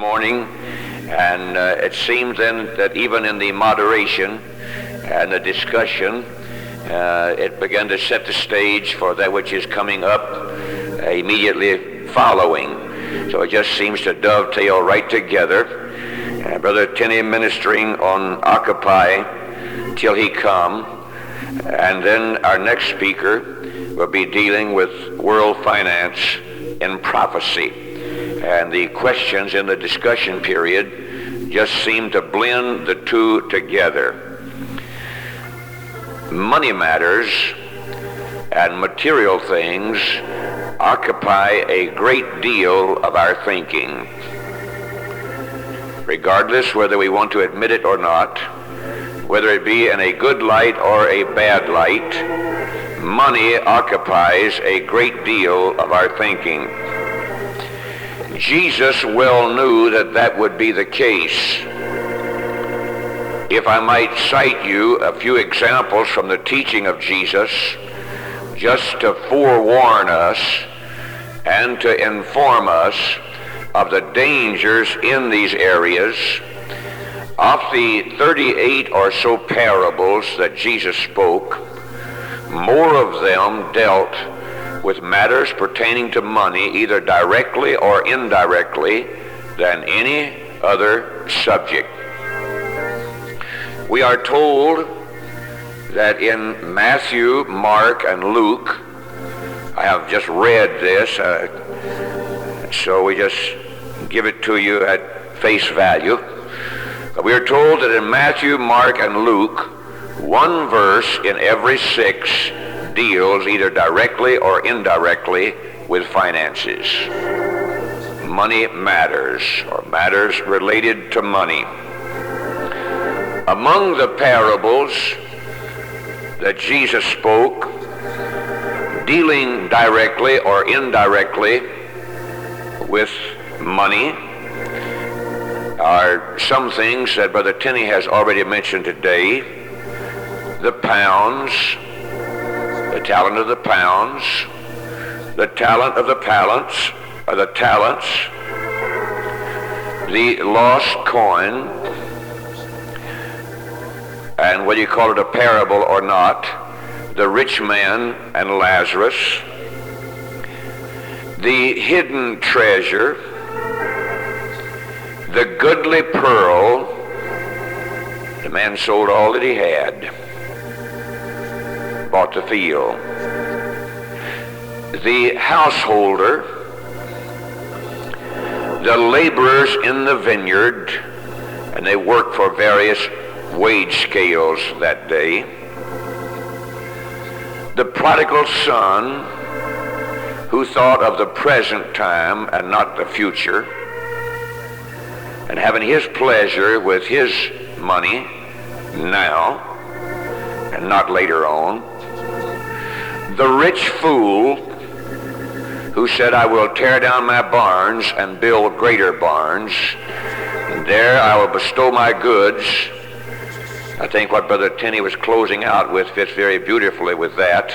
morning, and it seems then that even in the moderation and the discussion, it began to set the stage for that which is coming up immediately following. So it just seems to dovetail right together. Brother Tenney ministering on Occupy Till He Come, and then our next speaker will be dealing with world finance in prophecy. And the questions in the discussion period just seem to blend the two together. Money matters and material things occupy a great deal of our thinking. Regardless whether we want to admit it or not, whether it be in a good light or a bad light, money occupies a great deal of our thinking. Jesus well knew that that would be the case. If I might cite you a few examples from the teaching of Jesus, just to forewarn us and to inform us of the dangers in these areas. Of the 38 or so parables that Jesus spoke, more of them dealt with matters pertaining to money, either directly or indirectly, than any other subject. We are told that in Matthew, Mark, and Luke, I have just read this, so we just give it to you at face value. But we are told that in Matthew, Mark, and Luke, one verse in every 6 deals either directly or indirectly with finances. Money matters, or matters related to money. Among the parables that Jesus spoke, dealing directly or indirectly with money, are some things that Brother Tenney has already mentioned today. The pounds, the talent of the pounds, the talent of the talents, or the talents, the lost coin, and whether you call it a parable or not, the rich man and Lazarus, the hidden treasure, the goodly pearl. The man sold all that he had, bought the field. The householder, the laborers in the vineyard, and they worked for various wage scales that day. The prodigal son, who thought of the present time and not the future, and having his pleasure with his money now and not later on. The rich fool who said, I will tear down my barns and build greater barns, and there I will bestow my goods. I think what Brother Tenney was closing out with fits very beautifully with that.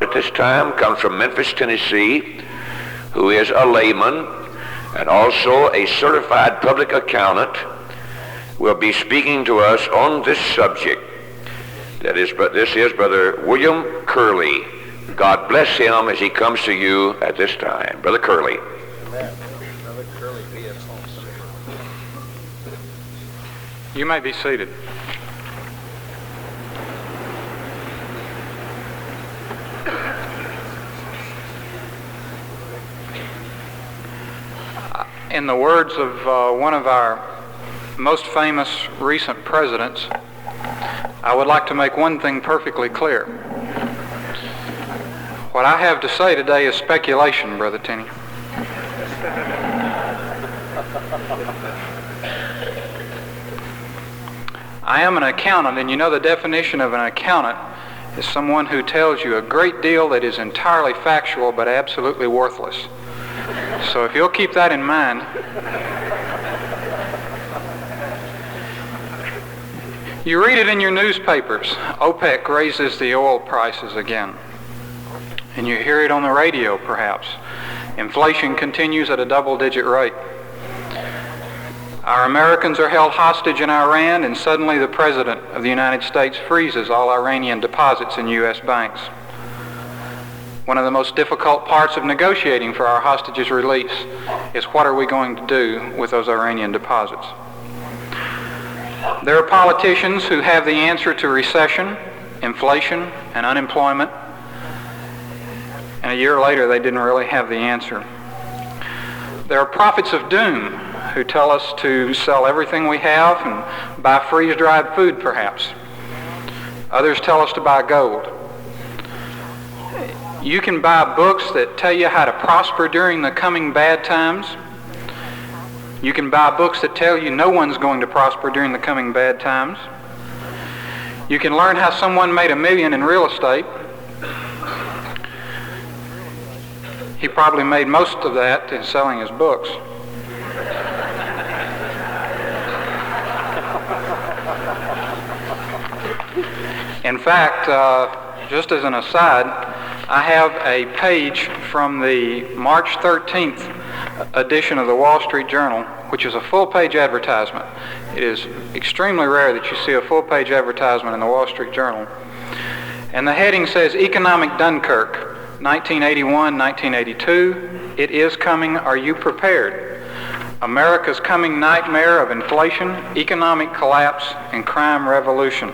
At this time comes from Memphis, Tennessee, who is a layman and also a certified public accountant, will be speaking to us on this subject. This is Brother William Curlee. God bless him as he comes to you at this time. Brother Curlee. Amen. Brother Curlee, be at home. You may be seated. In the words of one of our most famous recent presidents, I would like to make one thing perfectly clear. What I have to say today is speculation, Brother Tenney. I am an accountant, and you know the definition of an accountant is someone who tells you a great deal that is entirely factual but absolutely worthless. So if you'll keep that in mind, you read it in your newspapers. OPEC raises the oil prices again. And you hear it on the radio perhaps. Inflation continues at a double-digit rate. Our Americans are held hostage in Iran, and suddenly the President of the United States freezes all Iranian deposits in U.S. banks. One of the most difficult parts of negotiating for our hostages' release is what are we going to do with those Iranian deposits? There are politicians who have the answer to recession, inflation, and unemployment, and a year later they didn't really have the answer. There are prophets of doom who tell us to sell everything we have and buy freeze-dried food, perhaps. Others tell us to buy gold. You can buy books that tell you how to prosper during the coming bad times. You can buy books that tell you no one's going to prosper during the coming bad times. You can learn how someone made $1 million in real estate. He probably made most of that in selling his books. In fact, just as an aside, I have a page from the March 13th edition of the Wall Street Journal, which is a full-page advertisement. It is extremely rare that you see a full-page advertisement in the Wall Street Journal. And the heading says, Economic Dunkirk, 1981-1982. It is coming. Are you prepared? America's coming nightmare of inflation, economic collapse, and crime revolution.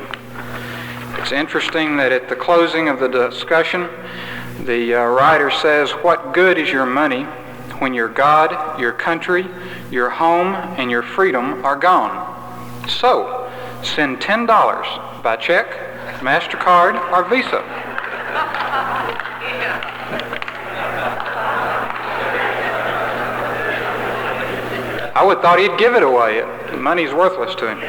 It's interesting that at the closing of the discussion, the writer says, what good is your money when your God, your country, your home, and your freedom are gone? So, send $10 by check, MasterCard, or Visa. I would have thought he'd give it away. Money's worthless to him.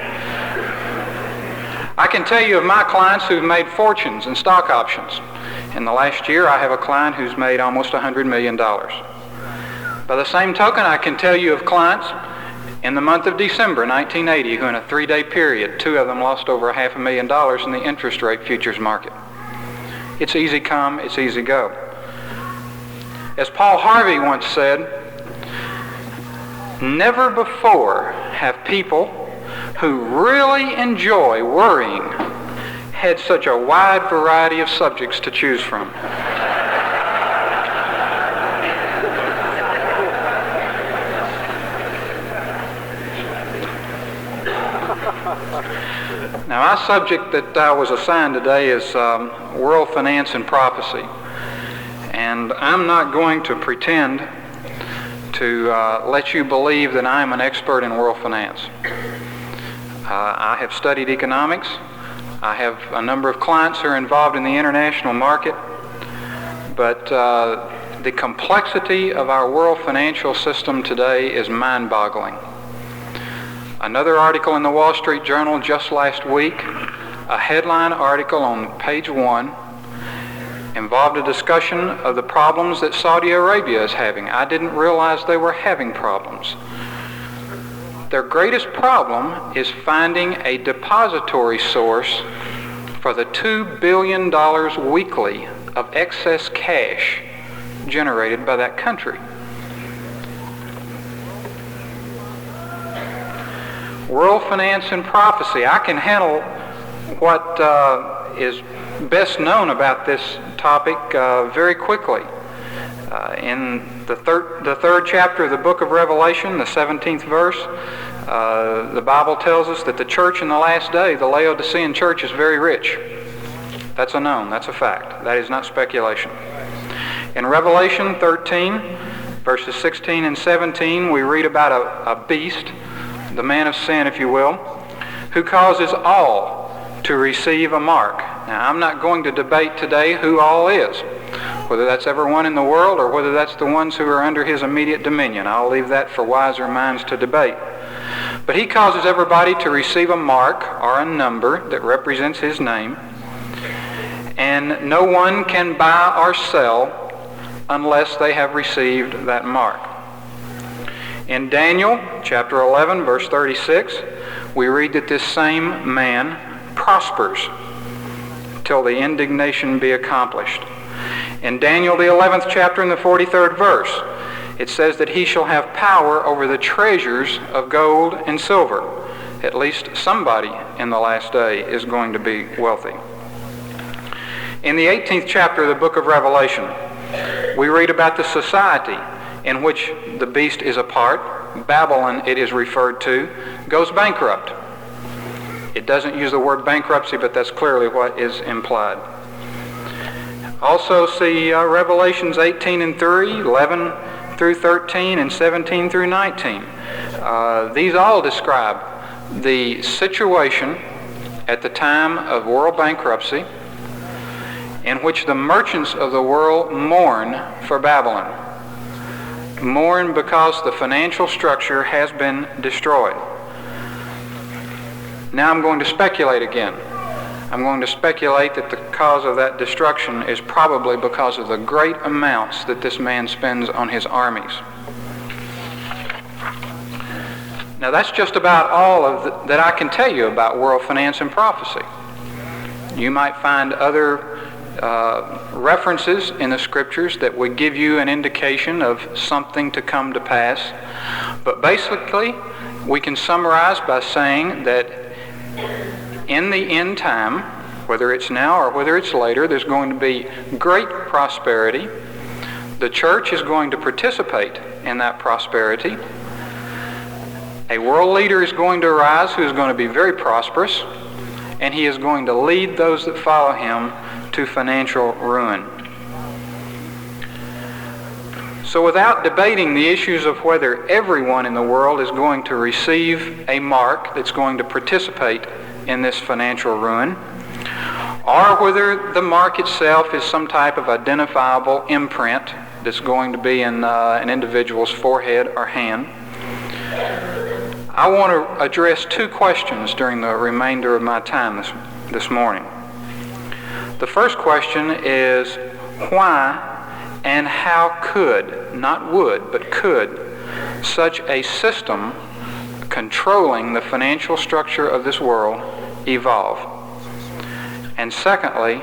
I can tell you of my clients who've made fortunes in stock options. In the last year, I have a client who's made almost $100 million. By the same token, I can tell you of clients in the month of December 1980 who in a 3-day period, 2 of them lost over $500,000 in the interest rate futures market. It's easy come, it's easy go. As Paul Harvey once said, never before have people who really enjoy worrying had such a wide variety of subjects to choose from. Now, my subject that I was assigned today is world finance and prophecy. And I'm not going to pretend to let you believe that I'm an expert in world finance. I have studied economics. I have a number of clients who are involved in the international market. But the complexity of our world financial system today is mind-boggling. Another article in the Wall Street Journal just last week, a headline article on page 1, involved a discussion of the problems that Saudi Arabia is having. I didn't realize they were having problems. Their greatest problem is finding a depository source for the $2 billion weekly of excess cash generated by that country. World finance and prophecy. I can handle what is best known about this topic very quickly. In the third chapter of the book of Revelation, the 17th verse, the Bible tells us that the church in the last day, the Laodicean church, is very rich. That's a known, that's a fact. That is not speculation. In Revelation 13, verses 16 and 17, we read about a beast, the man of sin, if you will, who causes all to receive a mark. Now, I'm not going to debate today who all is, whether that's everyone in the world or whether that's the ones who are under his immediate dominion. I'll leave that for wiser minds to debate. But he causes everybody to receive a mark or a number that represents his name, and no one can buy or sell unless they have received that mark. In Daniel chapter 11, verse 36, we read that this same man prospers till the indignation be accomplished. In Daniel the 11th chapter in the 43rd verse, it says that he shall have power over the treasures of gold and silver. At least somebody in the last day is going to be wealthy. In the 18th chapter of the book of Revelation, we read about the society in which the beast is a part. Babylon, it is referred to, goes bankrupt. It doesn't use the word bankruptcy, but that's clearly what is implied. Also see Revelations 18 and 3, 11 through 13, and 17 through 19. These all describe the situation at the time of world bankruptcy in which the merchants of the world mourn for Babylon. Mourn because the financial structure has been destroyed. Now I'm going to speculate again. I'm going to speculate that the cause of that destruction is probably because of the great amounts that this man spends on his armies. Now that's just about all that I can tell you about world finance and prophecy. You might find other references in the scriptures that would give you an indication of something to come to pass. But basically, we can summarize by saying that in the end time, whether it's now or whether it's later, there's going to be great prosperity. The church is going to participate in that prosperity. A world leader is going to arise who is going to be very prosperous, and he is going to lead those that follow him to financial ruin. So without debating the issues of whether everyone in the world is going to receive a mark that's going to participate in this financial ruin, or whether the mark itself is some type of identifiable imprint that's going to be in an individual's forehead or hand, I want to address two questions during the remainder of my time this morning. The first question is, why and how could, not would, but could, such a system controlling the financial structure of this world evolve? And secondly,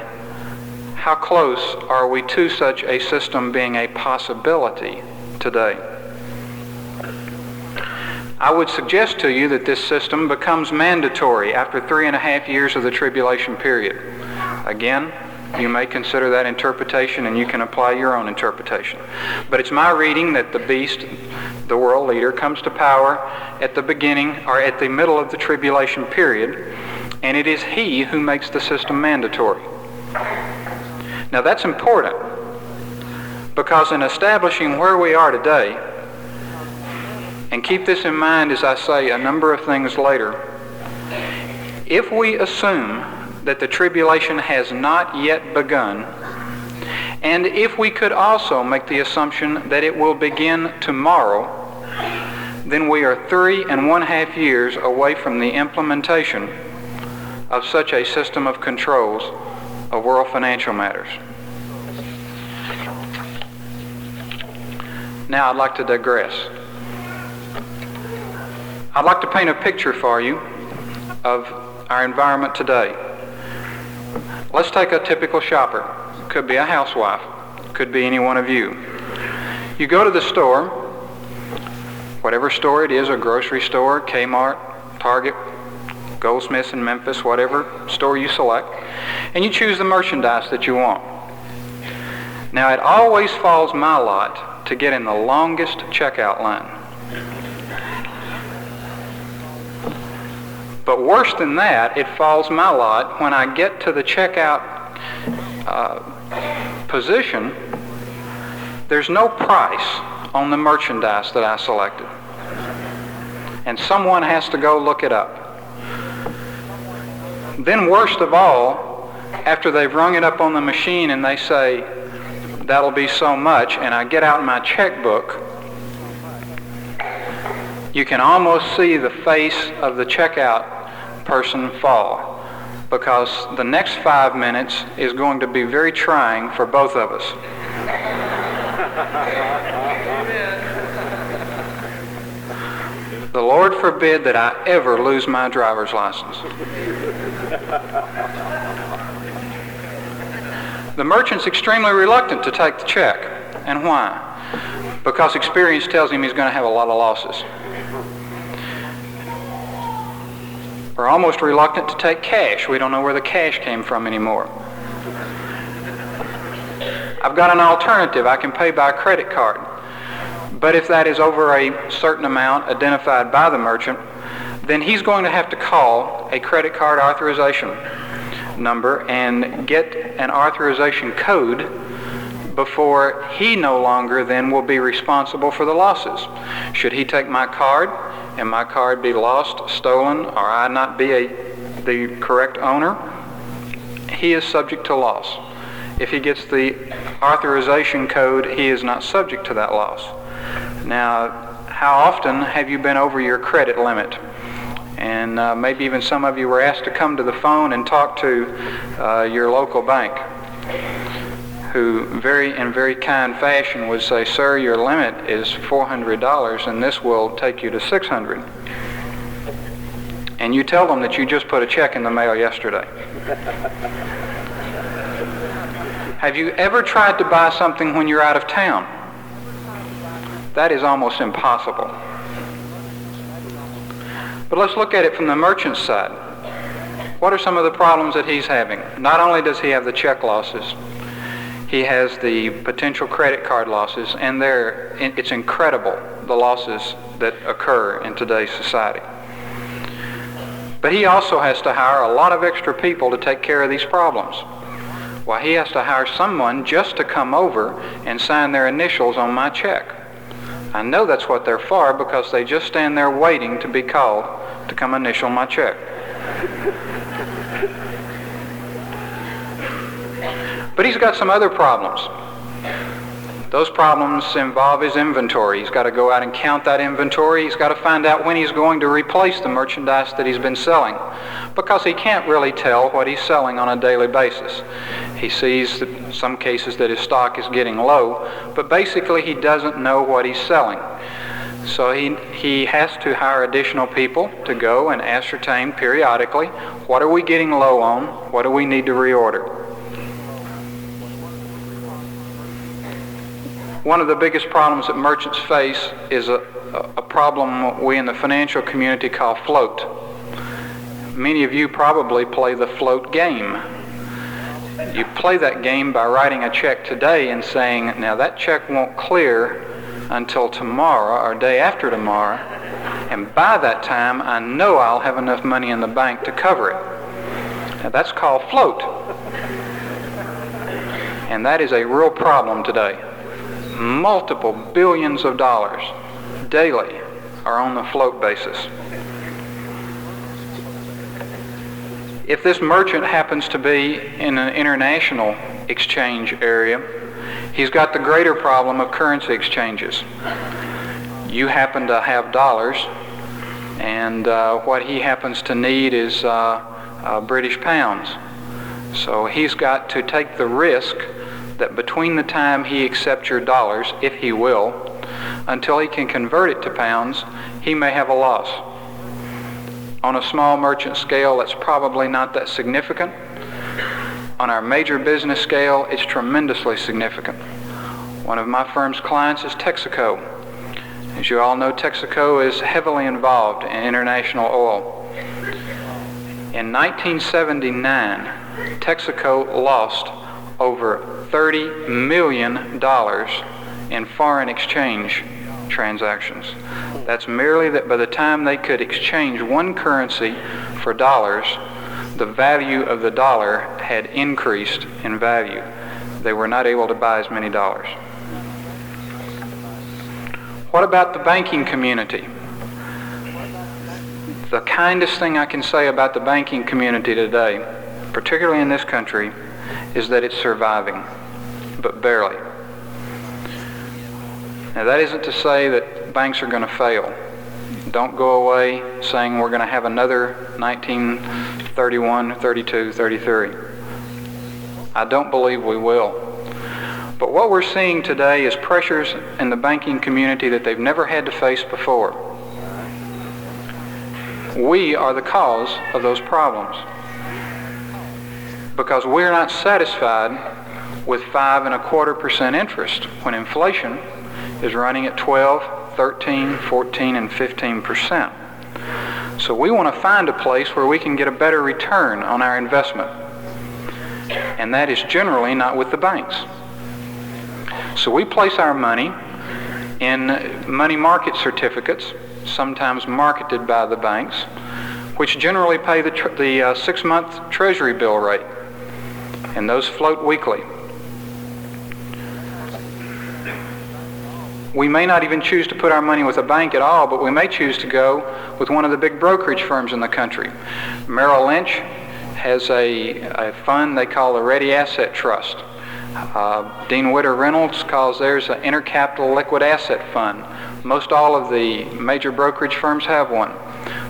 how close are we to such a system being a possibility today? I would suggest to you that this system becomes mandatory after 3.5 years of the tribulation period. Again, you may consider that interpretation, and you can apply your own interpretation. But it's my reading that the beast, the world leader, comes to power at the beginning or at the middle of the tribulation period, and it is he who makes the system mandatory. Now that's important, because in establishing where we are today, and keep this in mind as I say a number of things later, if we assume that the tribulation has not yet begun, and if we could also make the assumption that it will begin tomorrow, then we are 3.5 years away from the implementation of such a system of controls of world financial matters. Now I'd like to digress. I'd like to paint a picture for you of our environment today. Let's take a typical shopper. Could be a housewife. Could be any one of you. You go to the store, whatever store it is, a grocery store, Kmart, Target, Goldsmiths in Memphis, whatever store you select, and you choose the merchandise that you want. Now it always falls my lot to get in the longest checkout line. But worse than that, it falls my lot when I get to the checkout position, there's no price on the merchandise that I selected. And someone has to go look it up. Then worst of all, after they've rung it up on the machine and they say, that'll be so much, and I get out my checkbook, you can almost see the face of the checkout person fall, because the next 5 minutes is going to be very trying for both of us. The Lord forbid that I ever lose my driver's license. The merchant's extremely reluctant to take the check. And why? because experience tells him he's going to have a lot of losses. We're almost reluctant to take cash. We don't know where the cash came from anymore. I've got an alternative. I can pay by a credit card. But if that is over a certain amount identified by the merchant, then he's going to have to call a credit card authorization number and get an authorization code before he no longer then will be responsible for the losses. Should he take my card and my card be lost, stolen, or I not be the correct owner, he is subject to loss. If he gets the authorization code, he is not subject to that loss. Now, how often have you been over your credit limit? And maybe even some of you were asked to come to the phone and talk to your local bank, who in very kind fashion would say, "Sir, your limit is $400 and this will take you to $600. And you tell them that you just put a check in the mail yesterday. Have you ever tried to buy something when you're out of town? That is almost impossible. But let's look at it from the merchant's side. What are some of the problems that he's having? Not only does he have the check losses, he has the potential credit card losses, and it's incredible the losses that occur in today's society. But he also has to hire a lot of extra people to take care of these problems. Why, he has to hire someone just to come over and sign their initials on my check. I know that's what they're for, because they just stand there waiting to be called to come initial my check. But he's got some other problems. Those problems involve his inventory. He's got to go out and count that inventory. He's got to find out when he's going to replace the merchandise that he's been selling, because he can't really tell what he's selling on a daily basis. He sees that in some cases that his stock is getting low, but basically he doesn't know what he's selling. So he has to hire additional people to go and ascertain periodically, what are we getting low on, what do we need to reorder. One of the biggest problems that merchants face is a problem we in the financial community call float. Many of you probably play the float game. You play that game by writing a check today and saying, now that check won't clear until tomorrow or day after tomorrow, and by that time I know I'll have enough money in the bank to cover it. Now that's called float. And that is a real problem today. Multiple billions of dollars daily are on the float basis. If this merchant happens to be in an international exchange area, he's got the greater problem of currency exchanges. You happen to have dollars, and what he happens to need is British pounds. So he's got to take the risk that between the time he accepts your dollars, if he will, until he can convert it to pounds, he may have a loss. On a small merchant scale, that's probably not that significant. On our major business scale, it's tremendously significant. One of my firm's clients is Texaco. As you all know, Texaco is heavily involved in international oil. In 1979, Texaco lost over $30 million in foreign exchange transactions. That's merely that by the time they could exchange one currency for dollars, the value of the dollar had increased in value. They were not able to buy as many dollars. What about the banking community? The kindest thing I can say about the banking community today, particularly in this country, is that it's surviving, but barely. Now that isn't to say that banks are going to fail. Don't go away saying we're going to have another 1931, 32, 33. I don't believe we will. But what we're seeing today is pressures in the banking community that they've never had to face before. We are the cause of those problems, because we're not satisfied with 5.25% interest when inflation is running at 12, 13, 14, and 15%. So we want to find a place where we can get a better return on our investment. And that is generally not with the banks. So we place our money in money market certificates, sometimes marketed by the banks, which generally pay the 6-month Treasury bill rate. And those float weekly. We may not even choose to put our money with a bank at all, but we may choose to go with one of the big brokerage firms in the country. Merrill Lynch has a fund they call the Ready Asset Trust. Dean Witter Reynolds calls theirs an Intercapital Liquid Asset Fund. Most all of the major brokerage firms have one.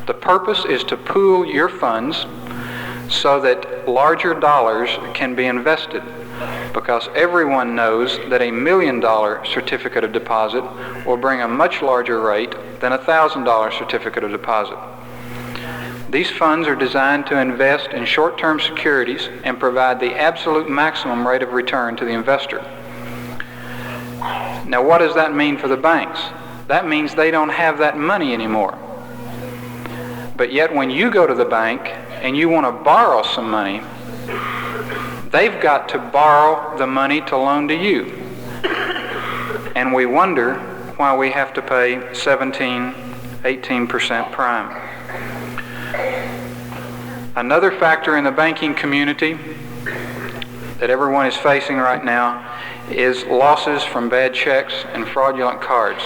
The purpose is to pool your funds so that larger dollars can be invested, because everyone knows that $1 million certificate of deposit will bring a much larger rate than a $1,000 certificate of deposit. These funds are designed to invest in short-term securities and provide the absolute maximum rate of return to the investor. Now, what does that mean for the banks? That means they don't have that money anymore. But yet when you go to the bank and you want to borrow some money, they've got to borrow the money to loan to you. And we wonder why we have to pay 17, 18% prime. Another factor in the banking community that everyone is facing right now is losses from bad checks and fraudulent cards.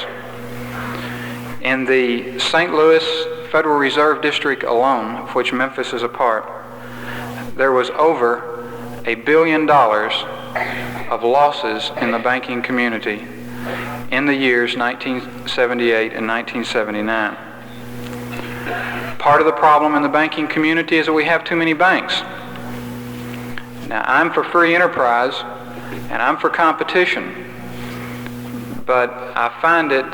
In the St. Louis Federal Reserve District alone, of which Memphis is a part, there was over $1 billion of losses in the banking community in the years 1978 and 1979. Part of the problem in the banking community is that we have too many banks. Now, I'm for free enterprise and I'm for competition, but I find it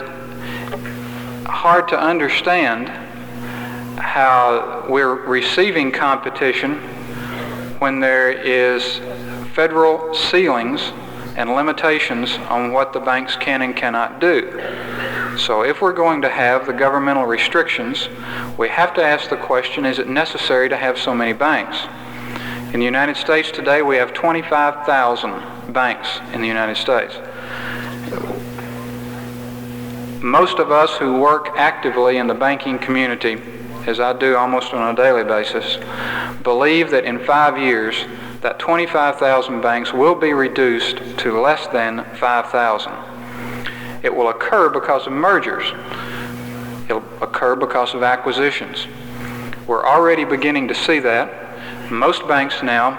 hard to understand how we're receiving competition when there is federal ceilings and limitations on what the banks can and cannot do. So if we're going to have the governmental restrictions, we have to ask the question, is it necessary to have so many banks? In the United States today, we have 25,000 banks in the United States. Most of us who work actively in the banking community, as I do almost on a daily basis, believe that in 5 years, that 25,000 banks will be reduced to less than 5,000. It will occur because of mergers. It'll occur because of acquisitions. We're already beginning to see that. Most banks now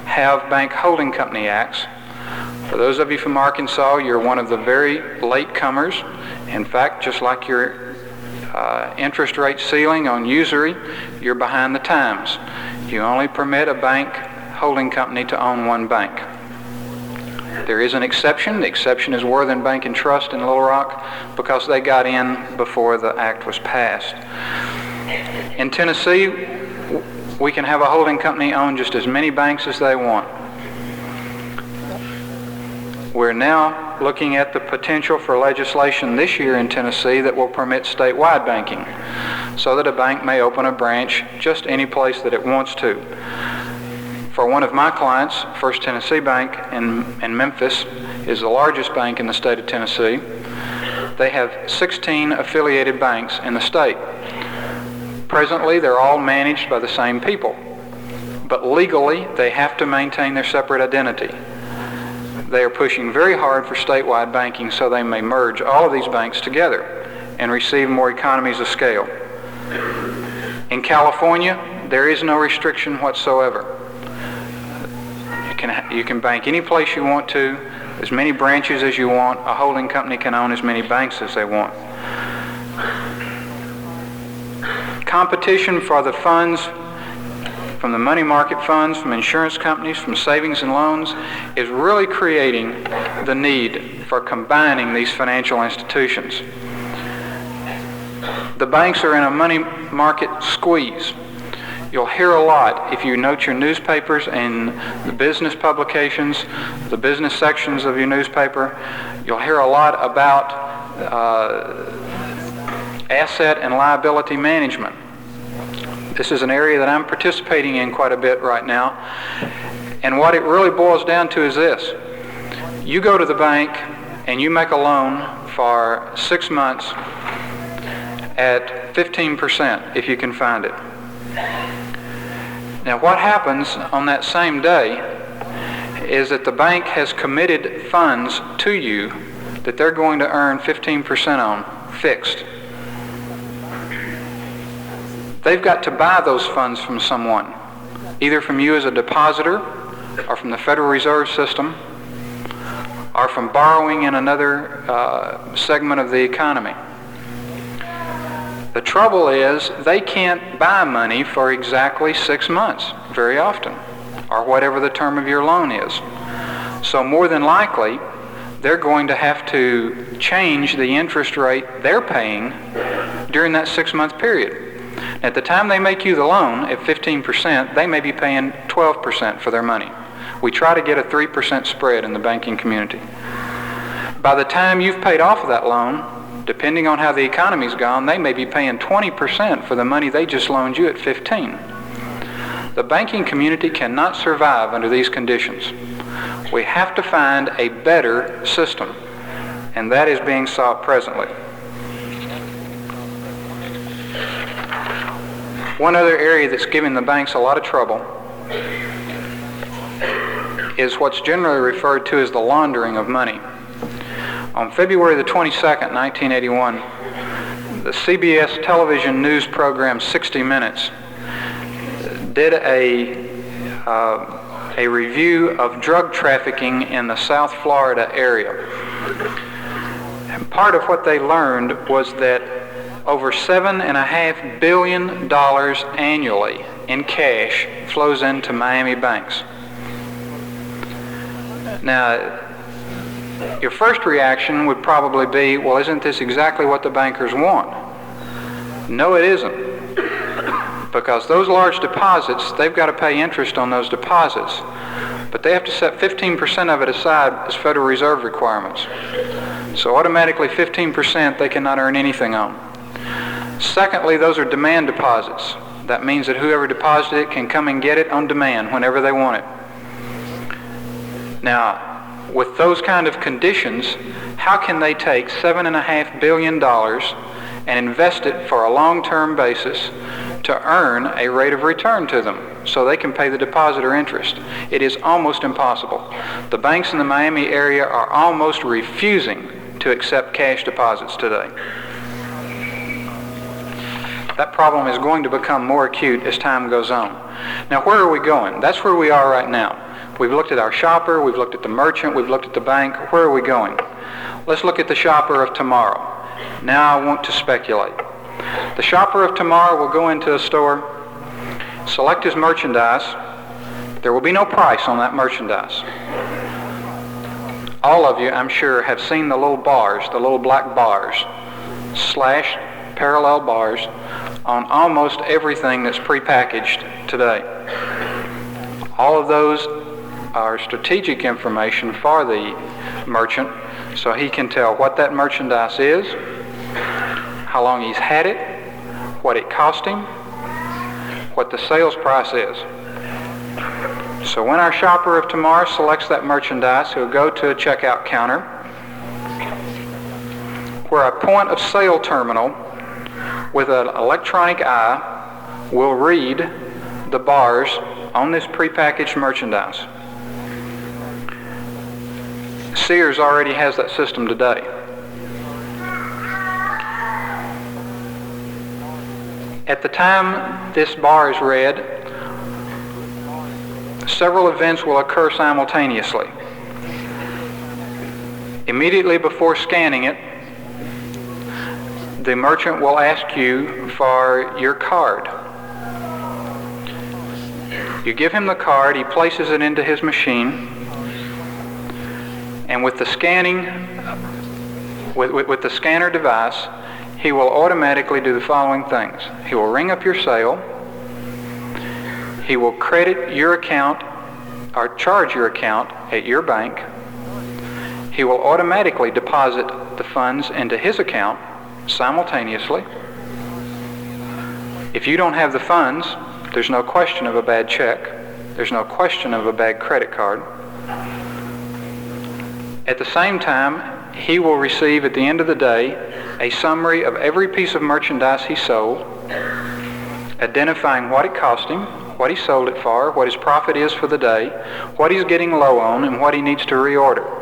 have bank holding company acts. For those of you from Arkansas, you're one of the very late comers. In fact, just like your interest rate ceiling on usury, you're behind the times. You only permit a bank holding company to own one bank. There is an exception. The exception is Worthen Bank and Trust in Little Rock because they got in before the act was passed. In Tennessee, we can have a holding company own just as many banks as they want. We're now looking at the potential for legislation this year in Tennessee that will permit statewide banking, so that a bank may open a branch just any place that it wants to. For one of my clients, First Tennessee Bank in Memphis is the largest bank in the state of Tennessee. They have 16 affiliated banks in the state. Presently, they're all managed by the same people, but legally, they have to maintain their separate identity. They are pushing very hard for statewide banking so they may merge all of these banks together and receive more economies of scale. In California, there is no restriction whatsoever. You can bank any place you want to, as many branches as you want. A holding company can own as many banks as they want. Competition for the funds from the money market funds, from insurance companies, from savings and loans, is really creating the need for combining these financial institutions. The banks are in a money market squeeze. You'll hear a lot if you note your newspapers and the business publications, the business sections of your newspaper. You'll hear a lot about asset and liability management. This is an area that I'm participating in quite a bit right now. And what it really boils down to is this. You go to the bank and you make a loan for 6 months at 15% if you can find it. Now what happens on that same day is that the bank has committed funds to you that they're going to earn 15% on, fixed. They've got to buy those funds from someone, either from you as a depositor, or from the Federal Reserve System, or from borrowing in another segment of the economy. The trouble is they can't buy money for exactly 6 months very often, or whatever the term of your loan is. So more than likely, they're going to have to change the interest rate they're paying during that 6-month period. At the time they make you the loan at 15%, they may be paying 12% for their money. We try to get a 3% spread in the banking community. By the time you've paid off of that loan, depending on how the economy's gone, they may be paying 20% for the money they just loaned you at 15%. The banking community cannot survive under these conditions. We have to find a better system, and that is being sought presently. One other area that's giving the banks a lot of trouble is what's generally referred to as the laundering of money. On February the 22nd, 1981, the CBS television news program 60 Minutes did a review of drug trafficking in the South Florida area. And part of what they learned was that over $7.5 billion annually in cash flows into Miami banks. Now, your first reaction would probably be, well, isn't this exactly what the bankers want? No, it isn't. Because those large deposits, they've got to pay interest on those deposits. But they have to set 15% of it aside as Federal Reserve requirements. So automatically 15% they cannot earn anything on. Secondly, those are demand deposits. That means that whoever deposited it can come and get it on demand whenever they want it. Now, with those kind of conditions, how can they take $7.5 billion and invest it for a long-term basis to earn a rate of return to them so they can pay the depositor interest? It is almost impossible. The banks in the Miami area are almost refusing to accept cash deposits today. That problem is going to become more acute as time goes on. Now, where are we going? That's where we are right now. We've looked at our shopper, we've looked at the merchant, we've looked at the bank. Where are we going? Let's look at the shopper of tomorrow. Now I want to speculate. The shopper of tomorrow will go into a store, select his merchandise. There will be no price on that merchandise. All of you, I'm sure, have seen the little bars, the little black bars, slashed parallel bars on almost everything that's prepackaged today. All of those are strategic information for the merchant, so he can tell what that merchandise is, how long he's had it, what it cost him, what the sales price is. So when our shopper of tomorrow selects that merchandise, he'll go to a checkout counter where a point of sale terminal with an electronic eye will read the bars on this prepackaged merchandise. Sears already has that system today. At the time this bar is read, several events will occur simultaneously. Immediately before scanning it, the merchant will ask you for your card. You give him the card, he places it into his machine, and with the scanning, with the scanner device, he will automatically do the following things. He will ring up your sale, he will credit your account or charge your account at your bank, he will automatically deposit the funds into his account simultaneously. If you don't have the funds, there's no question of a bad check. There's no question of a bad credit card. At the same time, he will receive at the end of the day a summary of every piece of merchandise he sold, identifying what it cost him, what he sold it for, what his profit is for the day, what he's getting low on, and what he needs to reorder.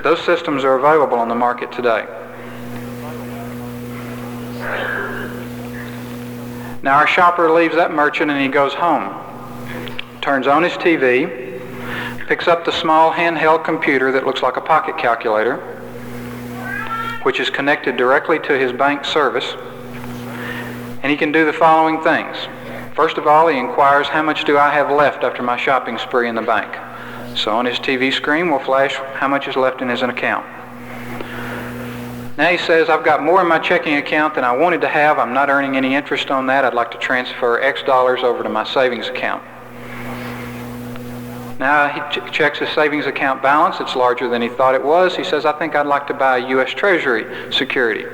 Those systems are available on the market today. Now our shopper leaves that merchant and he goes home, turns on his TV, picks up the small handheld computer that looks like a pocket calculator, which is connected directly to his bank service, and he can do the following things. First of all, he inquires, how much do I have left after my shopping spree in the bank? So on his TV screen will flash how much is left in his account. Now he says, I've got more in my checking account than I wanted to have. I'm not earning any interest on that. I'd like to transfer X dollars over to my savings account. Now he checks his savings account balance. It's larger than he thought it was. He says, I think I'd like to buy a U.S. Treasury security,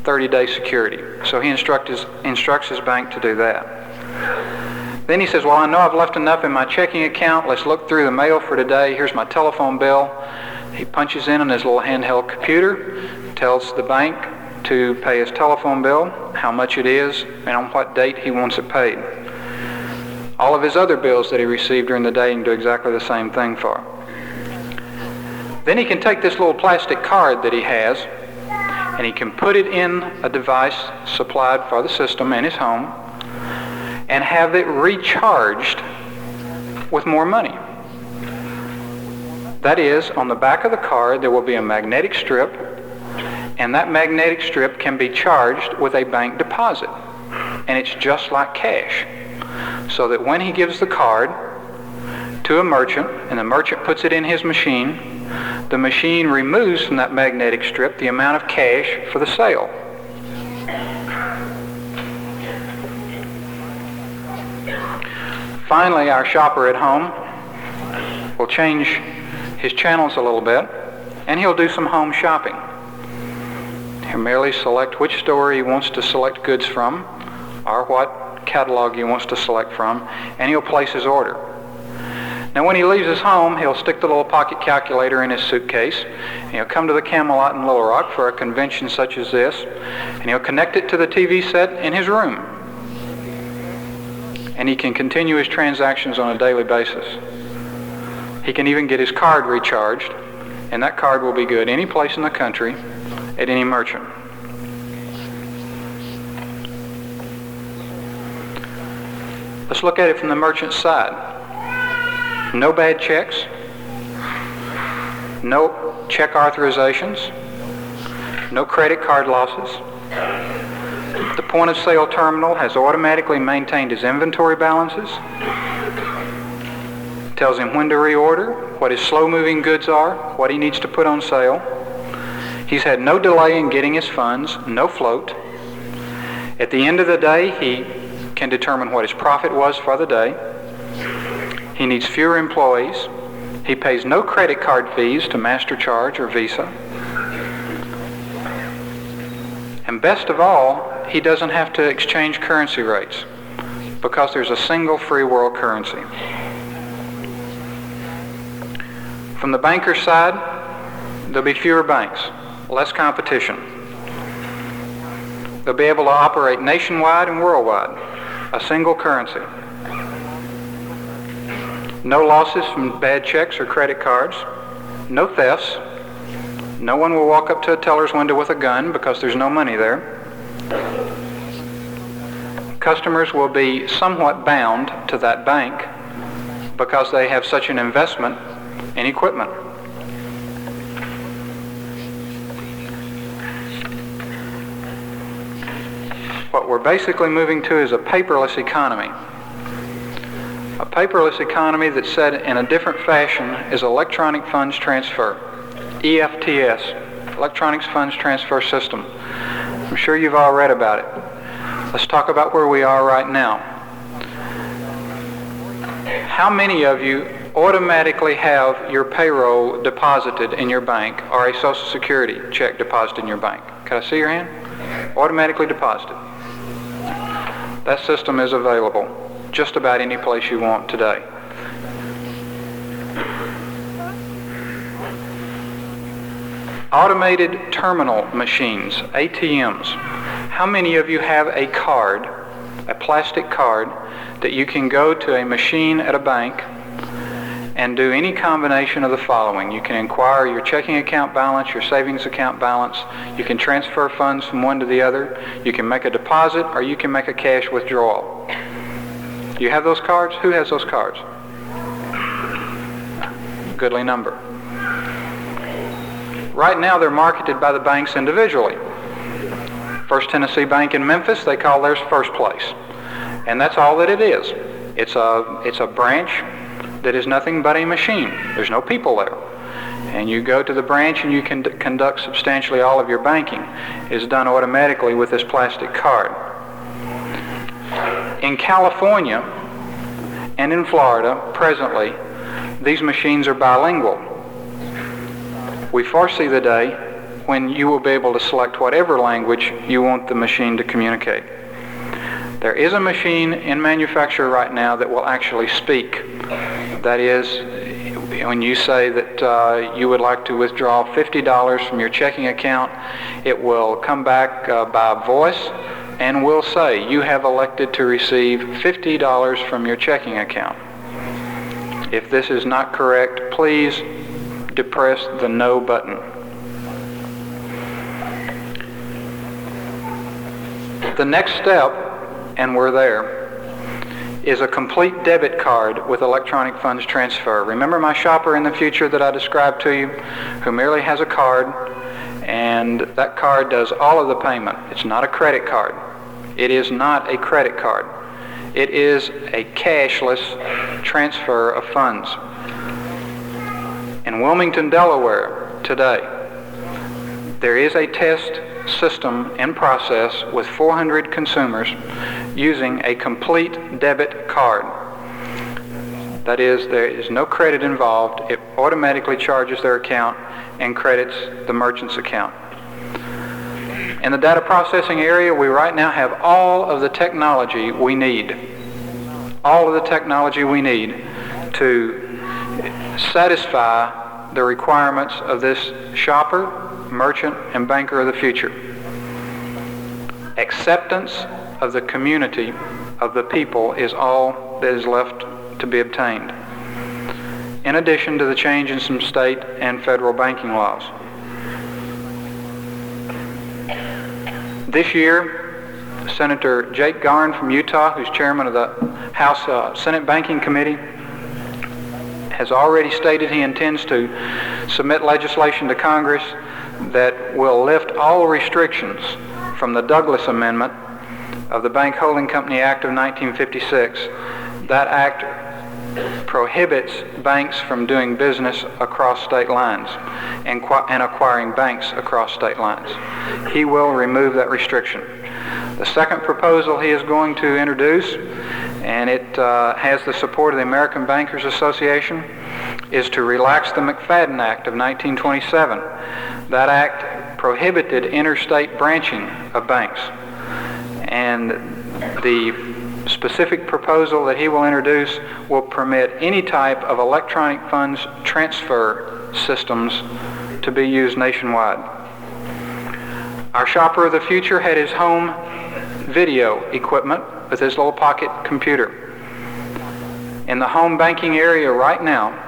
30-day security. So he instructs his bank to do that. Then he says, well, I know I've left enough in my checking account. Let's look through the mail for today. Here's my telephone bill. He punches in on his little handheld computer, tells the bank to pay his telephone bill, how much it is, and on what date he wants it paid. All of his other bills that he received during the day he can do exactly the same thing for. Then he can take this little plastic card that he has and he can put it in a device supplied for the system in his home and have it recharged with more money. That is, on the back of the card there will be a magnetic strip, and that magnetic strip can be charged with a bank deposit, and it's just like cash. So that when he gives the card to a merchant and the merchant puts it in his machine, the machine removes from that magnetic strip the amount of cash for the sale. Finally, our shopper at home will change his channels a little bit, and he'll do some home shopping. He'll merely select which store he wants to select goods from, or what catalog he wants to select from, and he'll place his order. Now when he leaves his home, he'll stick the little pocket calculator in his suitcase, and he'll come to the Camelot in Little Rock for a convention such as this, and he'll connect it to the TV set in his room. And he can continue his transactions on a daily basis. He can even get his card recharged, and that card will be good any place in the country, at any merchant. Let's look at it from the merchant's side. No bad checks, no check authorizations, no credit card losses. The point of sale terminal has automatically maintained his inventory balances, tells him when to reorder, what his slow-moving goods are, what he needs to put on sale. He's had no delay in getting his funds, no float. At the end of the day, he can determine what his profit was for the day. He needs fewer employees. He pays no credit card fees to MasterCharge or Visa. And best of all, he doesn't have to exchange currency rates because there's a single free world currency. From the banker's side, there'll be fewer banks, less competition. They'll be able to operate nationwide and worldwide, a single currency. No losses from bad checks or credit cards, no thefts. No one will walk up to a teller's window with a gun because there's no money there. Customers will be somewhat bound to that bank because they have such an investment in equipment. What we're basically moving to is a paperless economy. A paperless economy that's said in a different fashion is electronic funds transfer, EFTS, Electronic Funds Transfer System. I'm sure you've all read about it. Let's talk about where we are right now. How many of you automatically have your payroll deposited in your bank or a Social Security check deposited in your bank. Can I see your hand? Automatically deposited. That system is available just about any place you want today. Automated terminal machines, ATMs. How many of you have a card, a plastic card, that you can go to a machine at a bank and do any combination of the following? You can inquire your checking account balance, your savings account balance. You can transfer funds from one to the other. You can make a deposit, or you can make a cash withdrawal. Do you have those cards? Who has those cards? Goodly number. Right now they're marketed by the banks individually. First Tennessee Bank in Memphis, they call theirs First Place. And that's all that it is. It's a branch that is nothing but a machine. There's no people there. And you go to the branch and you can conduct substantially all of your banking. It's done automatically with this plastic card. In California and in Florida, presently, these machines are bilingual. We foresee the day when you will be able to select whatever language you want the machine to communicate. There is a machine in manufacture right now that will actually speak. That is, when you say that you would like to withdraw $50 from your checking account, it will come back by voice and will say, you have elected to receive $50 from your checking account. If this is not correct, please depress the no button. The next step, and we're there, is a complete debit card with electronic funds transfer. Remember my shopper in the future that I described to you, who merely has a card, and that card does all of the payment. It's not a credit card. It is not a credit card. It is a cashless transfer of funds. In Wilmington, Delaware, today, there is a test system in process with 400 consumers using a complete debit card. That is, there is no credit involved. It automatically charges their account and credits the merchant's account. In the data processing area, we right now have all of the technology we need. All of the technology we need to satisfy the requirements of this shopper, merchant, and banker of the future. Acceptance of the community, of the people, is all that is left to be obtained, in addition to the change in some state and federal banking laws. This year, Senator Jake Garn from Utah, who's chairman of the House Senate Banking Committee, has already stated he intends to submit legislation to Congress that will lift all restrictions from the Douglas Amendment of the Bank Holding Company Act of 1956. That act prohibits banks from doing business across state lines and acquiring banks across state lines. He will remove that restriction. The second proposal he is going to introduce, and it has the support of the American Bankers Association, is to relax the McFadden Act of 1927. That act prohibited interstate branching of banks. And the specific proposal that he will introduce will permit any type of electronic funds transfer systems to be used nationwide. Our shopper of the future had his home video equipment with his little pocket computer. In the home banking area right now,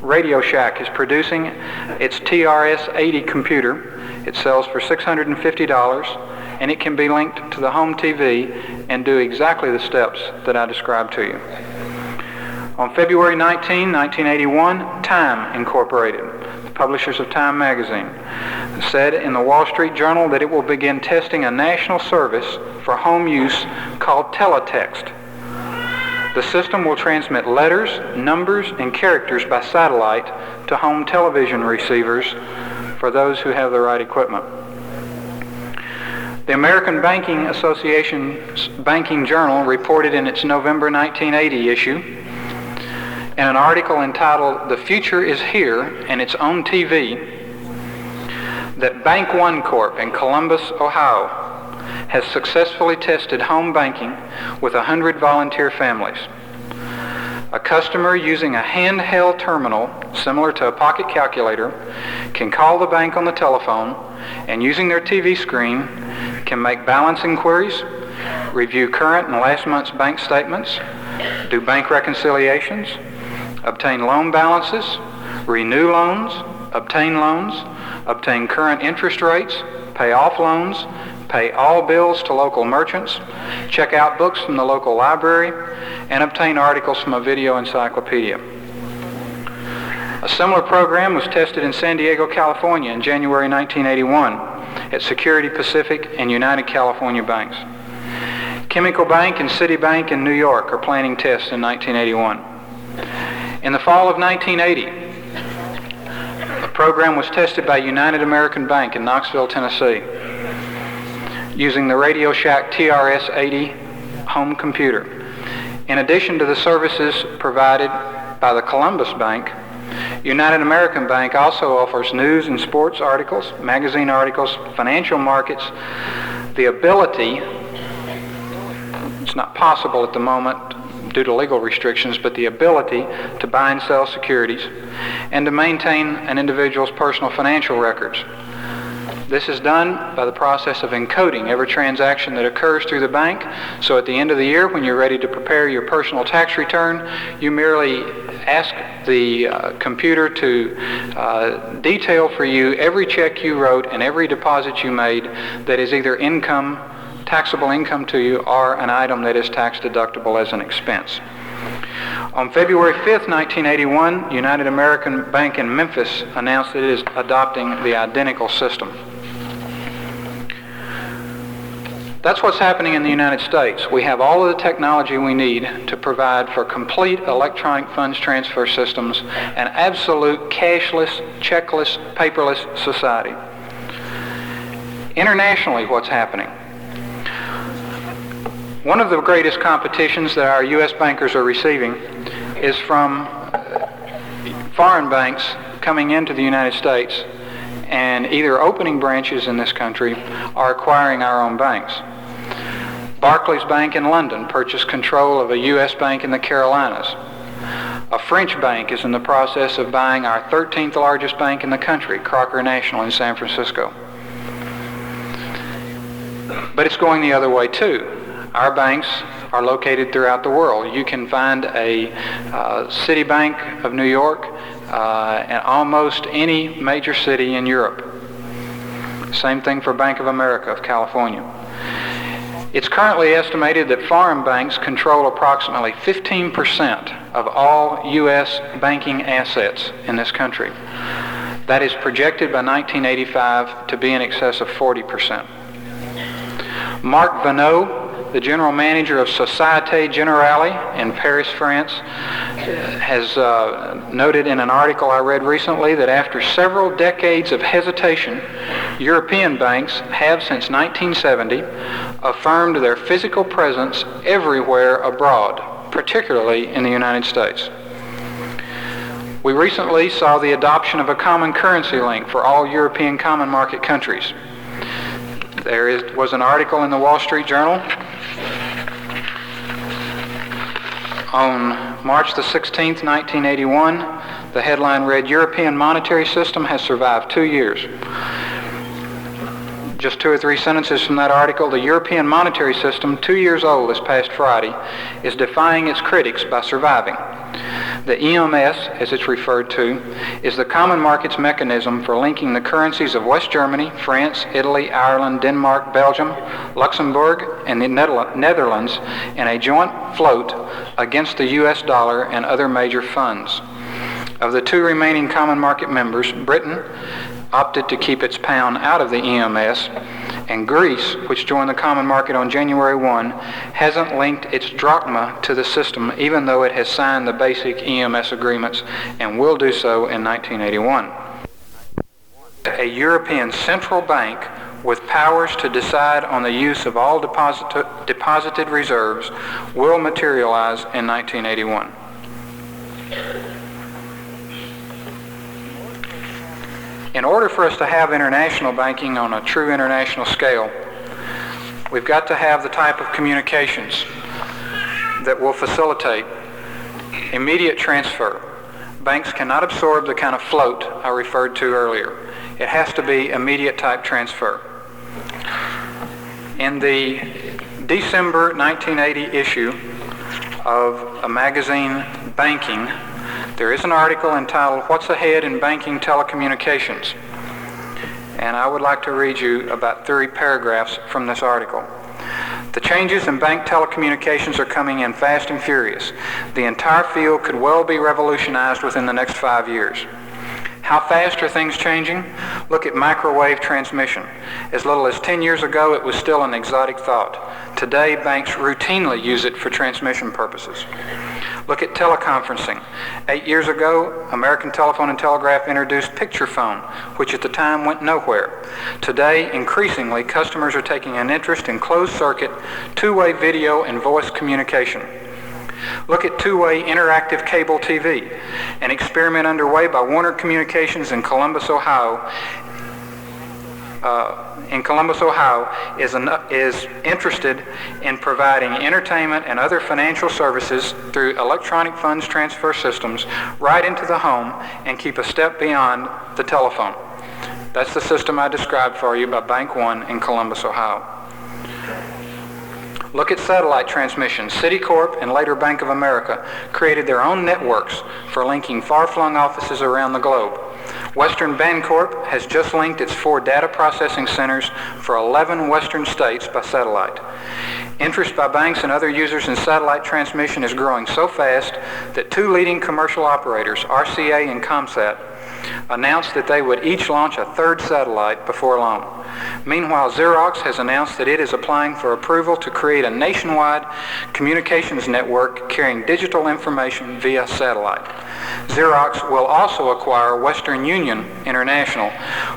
Radio Shack is producing its TRS-80 computer. It sells for $650, and it can be linked to the home TV and do exactly the steps that I described to you. On February 19, 1981, Time Incorporated, the publishers of Time magazine, said in the Wall Street Journal that it will begin testing a national service for home use called teletext. The system will transmit letters, numbers, and characters by satellite to home television receivers for those who have the right equipment. The American Banking Association's Banking Journal reported in its November 1980 issue, in an article entitled "The Future is Here," and it's on TV, that Bank One Corp in Columbus, Ohio, has successfully tested home banking with 100 volunteer families. A customer using a handheld terminal, similar to a pocket calculator, can call the bank on the telephone and, using their TV screen, can make balance inquiries, review current and last month's bank statements, do bank reconciliations, obtain loan balances, renew loans, obtain current interest rates, pay off loans, pay all bills to local merchants, check out books from the local library, and obtain articles from a video encyclopedia. A similar program was tested in San Diego, California in January 1981 at Security Pacific and United California banks. Chemical Bank and Citibank in New York are planning tests in 1981. In the fall of 1980, a program was tested by United American Bank in Knoxville, Tennessee, using the Radio Shack TRS-80 home computer. In addition to the services provided by the Columbus Bank, United American Bank also offers news and sports articles, magazine articles, financial markets, the ability, it's not possible at the moment due to legal restrictions, but the ability to buy and sell securities and to maintain an individual's personal financial records. This is done by the process of encoding every transaction that occurs through the bank. So at the end of the year, when you're ready to prepare your personal tax return, you merely ask the computer to detail for you every check you wrote and every deposit you made that is either income, taxable income to you, or an item that is tax deductible as an expense. On February 5th, 1981, United American Bank in Memphis announced that it is adopting the identical system. That's what's happening in the United States. We have all of the technology we need to provide for complete electronic funds transfer systems, an absolute cashless, checkless, paperless society. Internationally, what's happening? One of the greatest competitions that our U.S. bankers are receiving is from foreign banks coming into the United States and either opening branches in this country or acquiring our own banks. Barclays Bank in London purchased control of a U.S. bank in the Carolinas. A French bank is in the process of buying our 13th largest bank in the country, Crocker National in San Francisco. But it's going the other way too. Our banks are located throughout the world. You can find a Citibank of New York in almost any major city in Europe. Same thing for Bank of America of California. It's currently estimated that foreign banks control approximately 15% of all U.S. banking assets in this country. That is projected by 1985 to be in excess of 40%. Marc Vanneau, the general manager of Société Générale in Paris, France, has noted in an article I read recently that after several decades of hesitation, European banks have since 1970 affirmed their physical presence everywhere abroad, particularly in the United States. We recently saw the adoption of a common currency link for all European common market countries. There was an article in the Wall Street Journal on March the 16th, 1981. The headline read, "European monetary system has survived 2 years." Just 2 or 3 sentences from that article. The European monetary system, 2 years old this past Friday, is defying its critics by surviving. The EMS, as it's referred to, is the common markets mechanism for linking the currencies of West Germany, France, Italy, Ireland, Denmark, Belgium, Luxembourg, and the Netherlands in a joint float against the US dollar and other major funds. Of the 2 remaining common market members, Britain opted to keep its pound out of the EMS, and Greece, which joined the common market on January 1, hasn't linked its drachma to the system, even though it has signed the basic EMS agreements and will do so in 1981. A European central bank with powers to decide on the use of all deposited reserves will materialize in 1981. In order for us to have international banking on a true international scale, we've got to have the type of communications that will facilitate immediate transfer. Banks cannot absorb the kind of float I referred to earlier. It has to be immediate type transfer. In the December 1980 issue of a magazine, Banking, there is an article entitled "What's Ahead in Banking Telecommunications?" And I would like to read you about 30 paragraphs from this article. The changes in bank telecommunications are coming in fast and furious. The entire field could well be revolutionized within the next 5 years. How fast are things changing? Look at microwave transmission. As little as 10 years ago, it was still an exotic thought. Today, banks routinely use it for transmission purposes. Look at teleconferencing. 8 years ago, American Telephone and Telegraph introduced picture phone, which at the time went nowhere. Today, increasingly, customers are taking an interest in closed-circuit, two-way video and voice communication. Look at two-way interactive cable TV, an experiment underway by Warner Communications in Columbus, Ohio. Is interested in providing entertainment and other financial services through electronic funds transfer systems right into the home and keep a step beyond the telephone. That's the system I described for you by Bank One in Columbus, Ohio. Look at satellite transmission. Citicorp and later Bank of America created their own networks for linking far-flung offices around the globe. Western Bancorp has just linked its 4 data processing centers for 11 western states by satellite. Interest by banks and other users in satellite transmission is growing so fast that 2 leading commercial operators, RCA and Comsat, announced that they would each launch a 3rd satellite before long. Meanwhile, Xerox has announced that it is applying for approval to create a nationwide communications network carrying digital information via satellite. Xerox will also acquire Western Union International,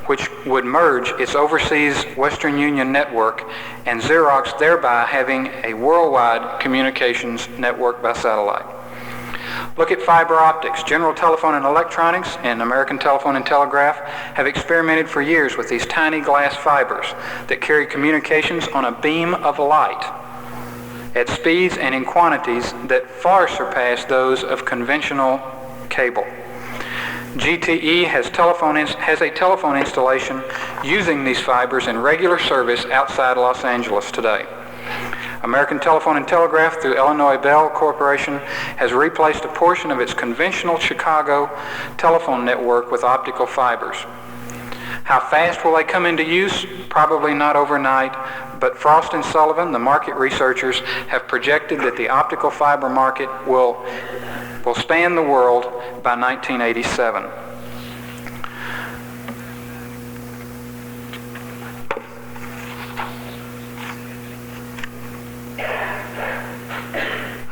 which would merge its overseas Western Union network, and Xerox thereby having a worldwide communications network by satellite. Look at fiber optics. General Telephone and Electronics and American Telephone and Telegraph have experimented for years with these tiny glass fibers that carry communications on a beam of light at speeds and in quantities that far surpass those of conventional cable. GTE has a telephone installation using these fibers in regular service outside Los Angeles today. American Telephone and Telegraph, through Illinois Bell Corporation, has replaced a portion of its conventional Chicago telephone network with optical fibers. How fast will they come into use? Probably not overnight, but Frost & Sullivan, the market researchers, have projected that the optical fiber market will span the world by 1987.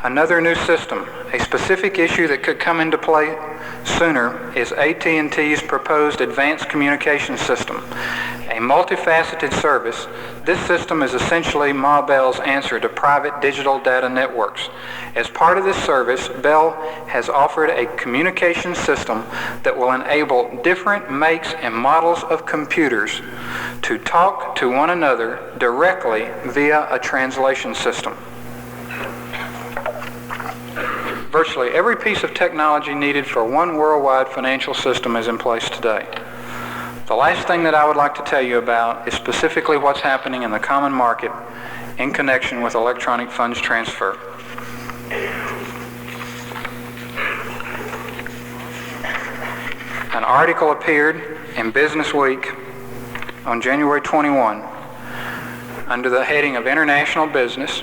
Another new system, a specific issue that could come into play sooner, is AT&T's proposed Advanced Communication System, a multifaceted service. This system is essentially Ma Bell's answer to private digital data networks. As part of this service, Bell has offered a communication system that will enable different makes and models of computers to talk to one another directly via a translation system. Virtually every piece of technology needed for one worldwide financial system is in place today. The last thing that I would like to tell you about is specifically what's happening in the common market in connection with electronic funds transfer. An article appeared in Business Week on January 21 under the heading of International Business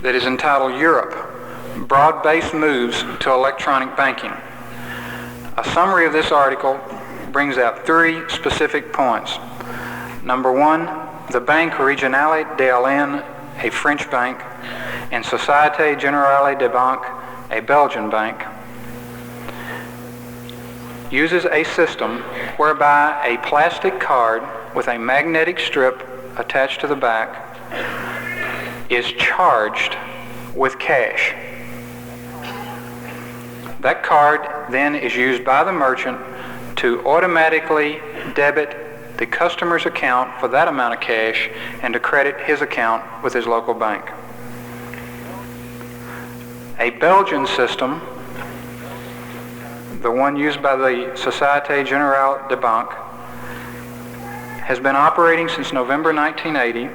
that is entitled "Europe, Broad-Based Moves to Electronic Banking." A summary of this article brings out 3 specific points. Number 1, the Banque Régionale d'Allen, a French bank, and Société Générale des Banques, a Belgian bank, uses a system whereby a plastic card with a magnetic strip attached to the back is charged with cash. That card then is used by the merchant to to automatically debit the customer's account for that amount of cash and to credit his account with his local bank. A Belgian system, the one used by the Société Générale de Banque, has been operating since November 1980,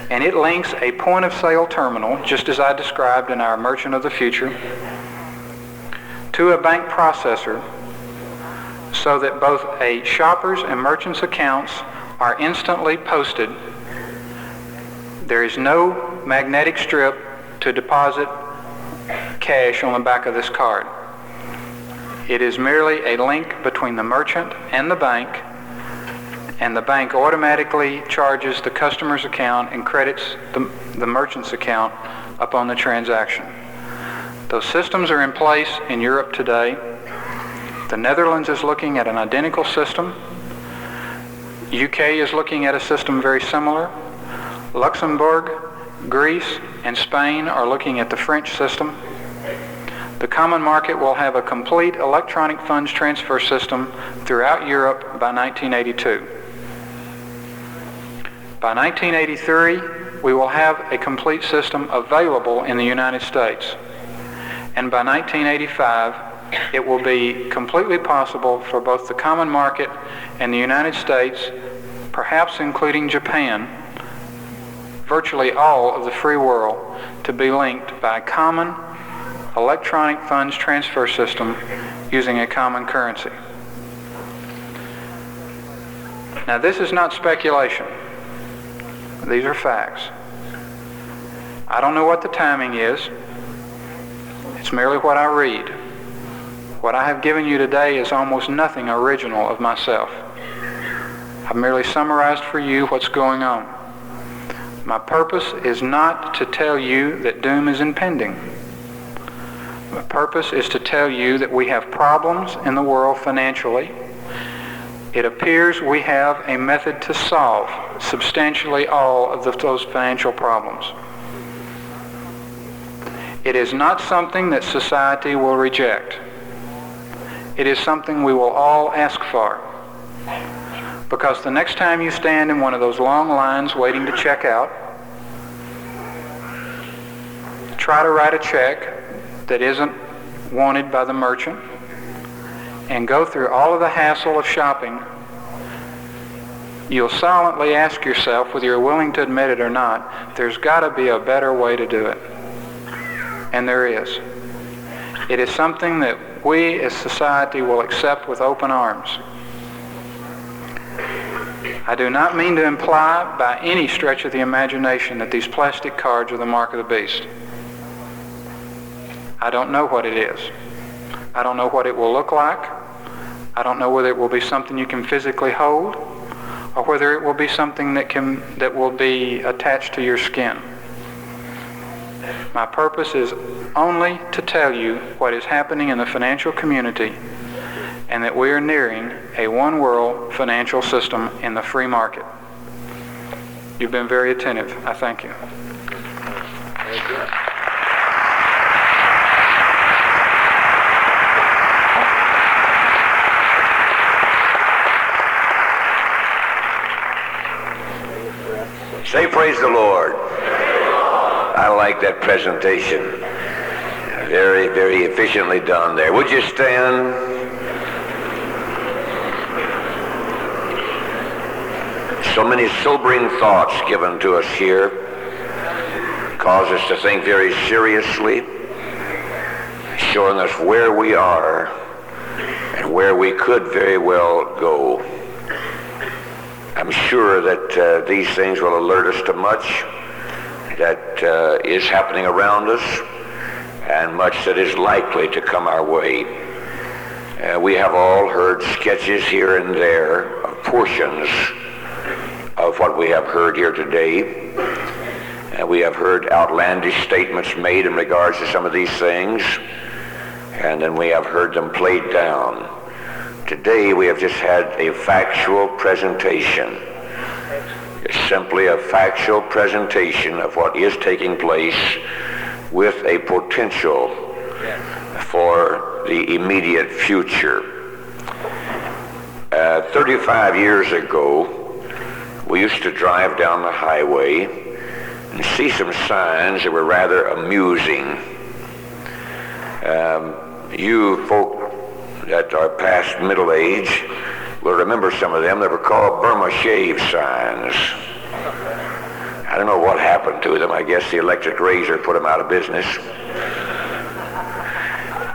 and it links a point-of-sale terminal, just as I described in our Merchant of the Future, to a bank processor, so that both a shopper's and merchant's accounts are instantly posted. There is no magnetic strip to deposit cash on the back of this card. It is merely a link between the merchant and the bank automatically charges the customer's account and credits the merchant's account upon the transaction. Those systems are in place in Europe today. The Netherlands is looking at an identical system. UK is looking at a system very similar. Luxembourg, Greece, and Spain are looking at the French system. The common market will have a complete electronic funds transfer system throughout Europe by 1982. By 1983, we will have a complete system available in the United States. And by 1985, it will be completely possible for both the common market and the United States, perhaps including Japan, virtually all of the free world, to be linked by a common electronic funds transfer system using a common currency. Now, this is not speculation. These are facts. I don't know what the timing is. It's merely what I read. What I have given you today is almost nothing original of myself. I've merely summarized for you what's going on. My purpose is not to tell you that doom is impending. My purpose is to tell you that we have problems in the world financially. It appears we have a method to solve substantially all of those financial problems. It is not something that society will reject. It is something we will all ask for. Because the next time you stand in one of those long lines waiting to check out, try to write a check that isn't wanted by the merchant, and go through all of the hassle of shopping, you'll silently ask yourself, whether you're willing to admit it or not, there's got to be a better way to do it. And there is. It is something that we as society will accept with open arms. I do not mean to imply by any stretch of the imagination that these plastic cards are the mark of the beast. I don't know what it is. I don't know what it will look like. I don't know whether it will be something you can physically hold or whether it will be something that will be attached to your skin. My purpose is only to tell you what is happening in the financial community and that we are nearing a one-world financial system in the free market. You've been very attentive. I thank you. Very good. Say praise the Lord. I like that presentation. Very, very efficiently done there. Would you stand? So many sobering thoughts given to us here cause us to think very seriously, showing us where we are and where we could very well go. I'm sure that these things will alert us to much that is happening around us and much that is likely to come our way. We have all heard sketches here and there of portions of what we have heard here today. And we have heard outlandish statements made in regards to some of these things, and then we have heard them played down. Today we have just had a factual presentation. It's simply a factual presentation of what is taking place with a potential for the immediate future. 35 years ago, we used to drive down the highway and see some signs that were rather amusing. You folk that are past middle age will remember some of them. They were called Burma shave signs. I don't know what happened to them. I guess the electric razor put them out of business.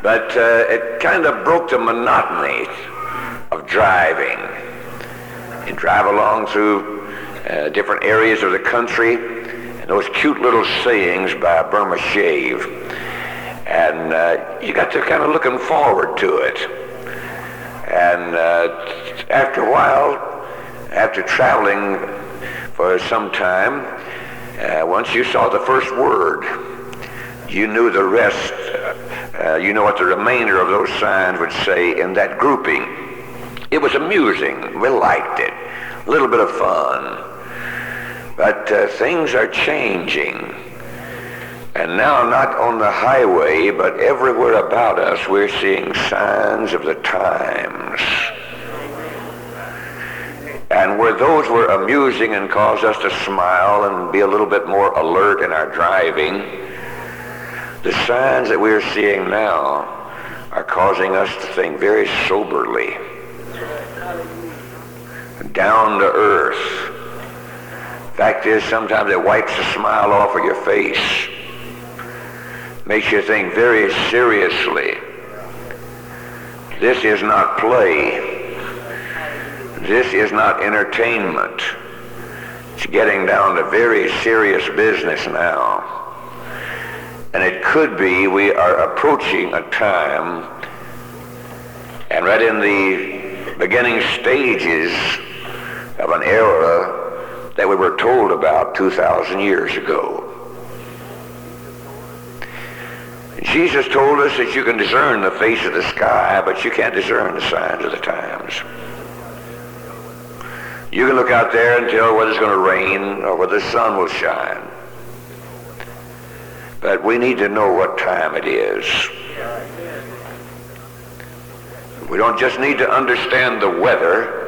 But it kind of broke the monotony of driving. You drive along through different areas of the country, and those cute little sayings by Burma Shave. And you got to kind of looking forward to it. And after a while, after traveling for some time, once you saw the first word, you knew the rest. You know what the remainder of those signs would say in that grouping. It was amusing. We liked it. A little bit of fun. But things are changing. And now, not on the highway, but everywhere about us, we're seeing signs of the times. And where those were amusing and caused us to smile and be a little bit more alert in our driving, the signs that we're seeing now are causing us to think very soberly, down to earth. Fact is, sometimes it wipes the smile off of your face, makes you think very seriously. This is not play. This is not entertainment. It's getting down to very serious business now. And it could be we are approaching a time, and right in the beginning stages of an era that we were told about 2,000 years ago. Jesus told us that you can discern the face of the sky, but you can't discern the signs of the times. You can look out there and tell whether it's going to rain or whether the sun will shine. But we need to know what time it is. We don't just need to understand the weather,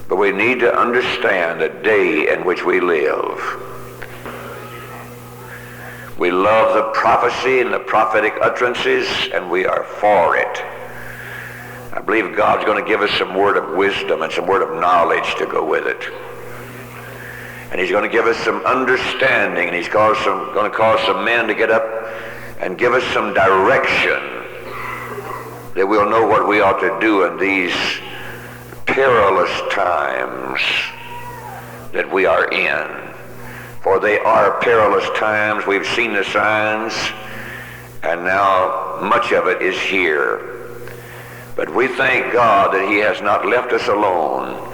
but we need to understand the day in which we live. We love the prophecy and the prophetic utterances, and we are for it. I believe God's going to give us some word of wisdom and some word of knowledge to go with it. And he's going to give us some understanding, and he's going to cause some men to get up and give us some direction that we'll know what we ought to do in these perilous times that we are in. For they are perilous times. We've seen the signs, and now much of it is here. But we thank God that he has not left us alone.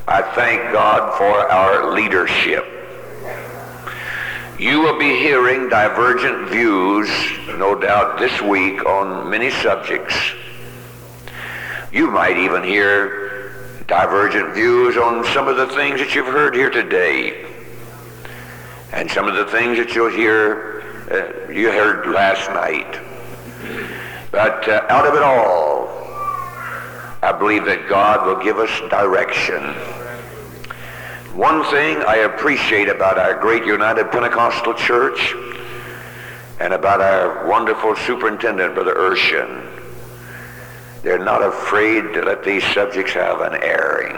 I thank God for our leadership. You will be hearing divergent views, no doubt, this week on many subjects. You might even hear divergent views on some of the things that you've heard here today, and some of the things that you'll hear, you heard last night. But out of it all, I believe that God will give us direction. One thing I appreciate about our great United Pentecostal Church and about our wonderful superintendent, Brother Urshan, they're not afraid to let these subjects have an airing.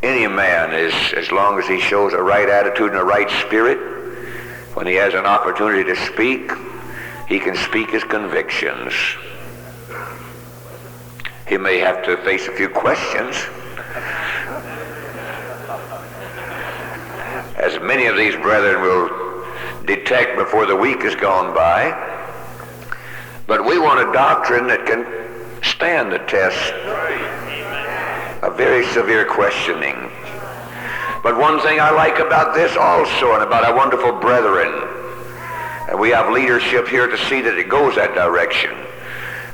Any man, as long as he shows a right attitude and a right spirit, when he has an opportunity to speak, he can speak his convictions. He may have to face a few questions, as many of these brethren will detect before the week has gone by. But we want a doctrine that can stand the test of very severe questioning. But one thing I like about this also, and about our wonderful brethren, and we have leadership here to see that it goes that direction.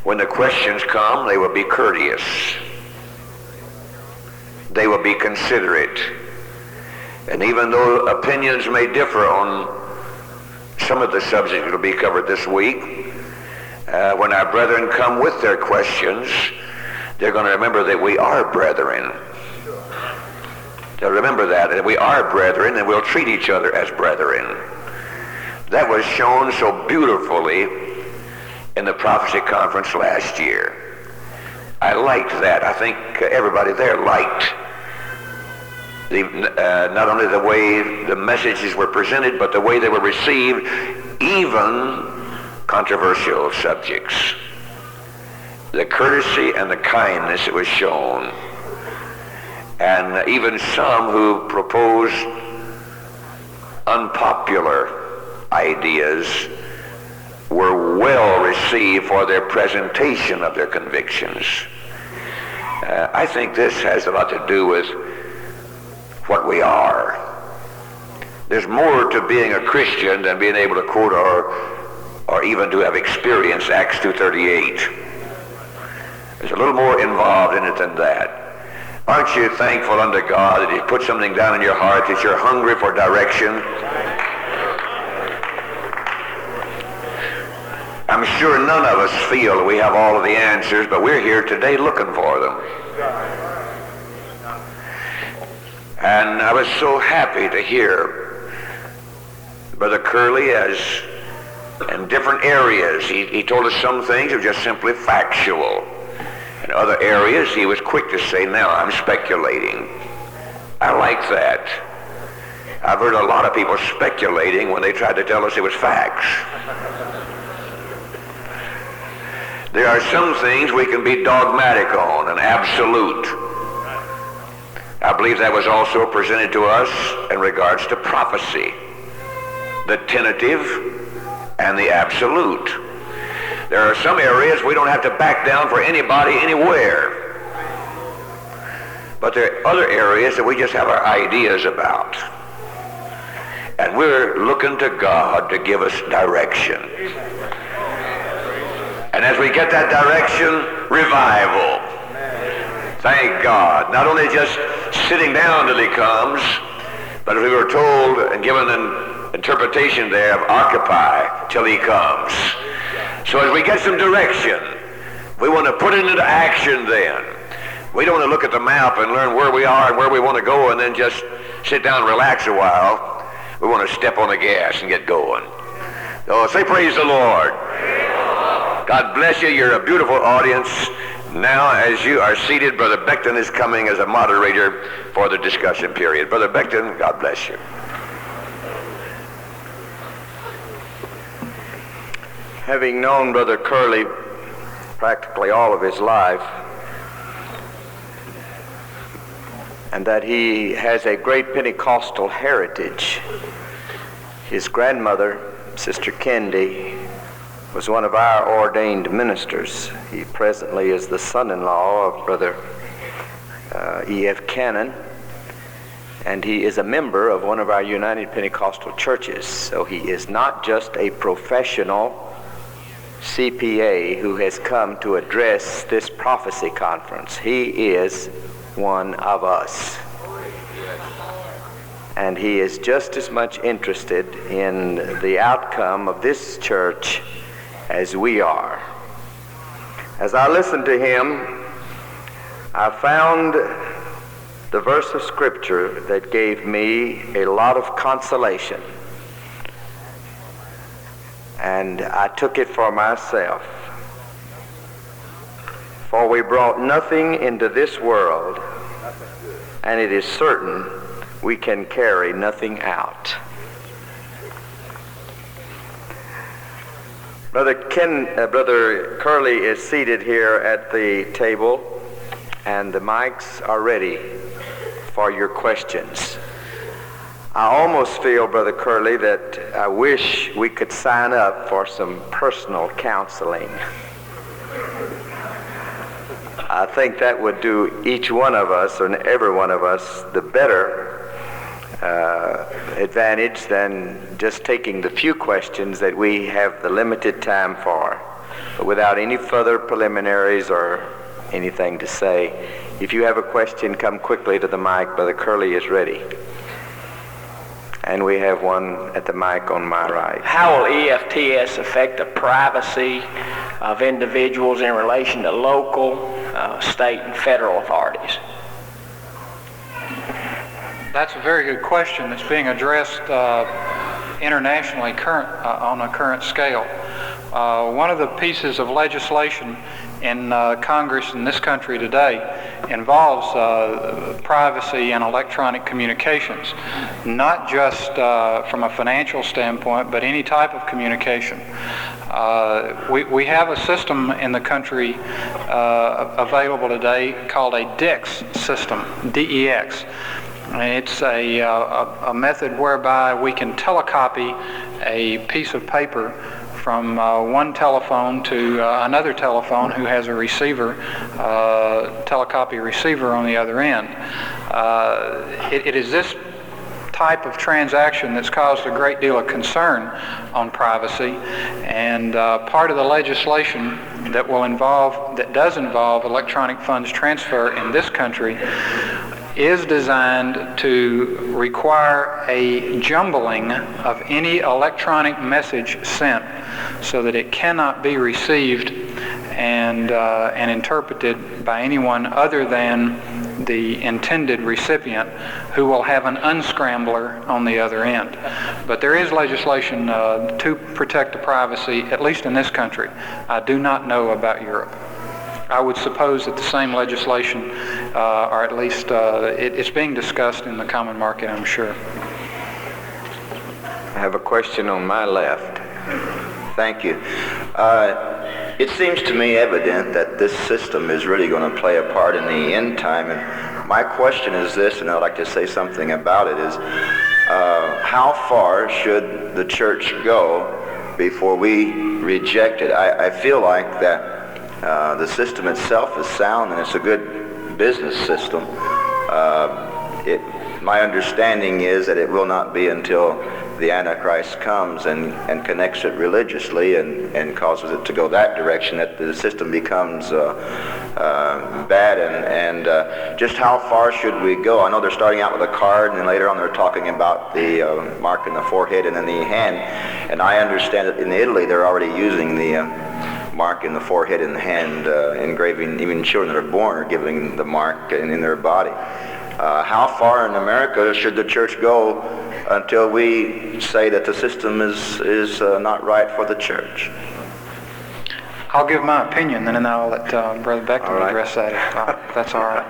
When the questions come, they will be courteous. They will be considerate. And even though opinions may differ on some of the subjects that will be covered this week, when our brethren come with their questions, they're going to remember that we are brethren. They'll remember that we are brethren, and we'll treat each other as brethren. That was shown so beautifully in the prophecy conference last year. I liked that. I think everybody there liked not only the way the messages were presented, but the way they were received, even controversial subjects. The courtesy and the kindness that was shown. And even some who proposed unpopular ideas were well received for their presentation of their convictions. I think this has a lot to do with what we are. There's more to being a Christian than being able to quote or even to have experienced Acts 2:38. There's a little more involved in it than that. Aren't you thankful unto God that He put something down in your heart, that you're hungry for direction? I'm sure none of us feel we have all of the answers, but we're here today looking for them. And I was so happy to hear Brother Curlee as in different areas. He told us some things that were just simply factual. In other areas, he was quick to say, now I'm speculating. I like that. I've heard a lot of people speculating when they tried to tell us it was facts. There are some things we can be dogmatic on and absolute. I believe that was also presented to us in regards to prophecy, the tentative and the absolute. There are some areas we don't have to back down for anybody anywhere. But there are other areas that we just have our ideas about. And we're looking to God to give us direction. And as we get that direction, revival. Thank God. Not only just sitting down till He comes, but as we were told and given an interpretation there of occupy till He comes. So as we get some direction, we want to put it into action then. We don't want to look at the map and learn where we are and where we want to go and then just sit down and relax a while. We want to step on the gas and get going. So say praise the Lord. God bless you. You're a beautiful audience. Now as you are seated, Brother Beckton is coming as a moderator for the discussion period. Brother Beckton, God bless you. Having known Brother Curlee practically all of his life, and that he has a great Pentecostal heritage. His grandmother, Sister Kendi, was one of our ordained ministers. He presently is the son-in-law of Brother E.F. Cannon, and he is a member of one of our United Pentecostal churches. So he is not just a professional CPA who has come to address this prophecy conference. He is one of us. And he is just as much interested in the outcome of this church as we are. As I listened to him, I found the verse of Scripture that gave me a lot of consolation. And I took it for myself. For we brought nothing into this world, and it is certain we can carry nothing out. Brother Curlee is seated here at the table, and the mics are ready for your questions. I almost feel, Brother Curlee, that I wish we could sign up for some personal counseling. I think that would do each one of us, or every one of us, the better advantage than just taking the few questions that we have the limited time for. But without any further preliminaries or anything to say, if you have a question, come quickly to the mic. Brother Curlee is ready. And we have one at the mic on my right. How will EFTS affect the privacy of individuals in relation to local, state, and federal authorities? That's a very good question that's being addressed internationally on a current scale. One of the pieces of legislation in Congress in this country today involves privacy and electronic communications, not just from a financial standpoint, but any type of communication. We have a system in the country available today called a DEX system, DEX. It's a method whereby we can telecopy a piece of paper from one telephone to another telephone who has a receiver, telecopy receiver on the other end. It is this type of transaction that's caused a great deal of concern on privacy, and part of the legislation that does involve electronic funds transfer in this country is designed to require a jumbling of any electronic message sent so that it cannot be received and interpreted by anyone other than the intended recipient, who will have an unscrambler on the other end. But there is legislation to protect the privacy, at least in this country. I do not know about Europe. I would suppose that the same legislation, or at least it's being discussed in the common market, I'm sure. I have a question on my left. Thank you. It seems to me evident that this system is really going to play a part in the end time. And my question is this, and I'd like to say something about it, is how far should the church go before we reject it? I feel like that the system itself is sound, and it's a good business system. My understanding is that it will not be until the Antichrist comes and connects it religiously and causes it to go that direction that the system becomes bad. And just how far should we go? I know they're starting out with a card, and then later on they're talking about the mark in the forehead and in the hand. And I understand that in Italy they're already using the mark in the forehead and the hand, engraving. Even children that are born are giving the mark in their body. How far in America should the church go until we say that the system is not right for the church? I'll give my opinion, and then I'll let Brother Beckton address that, if that's all right.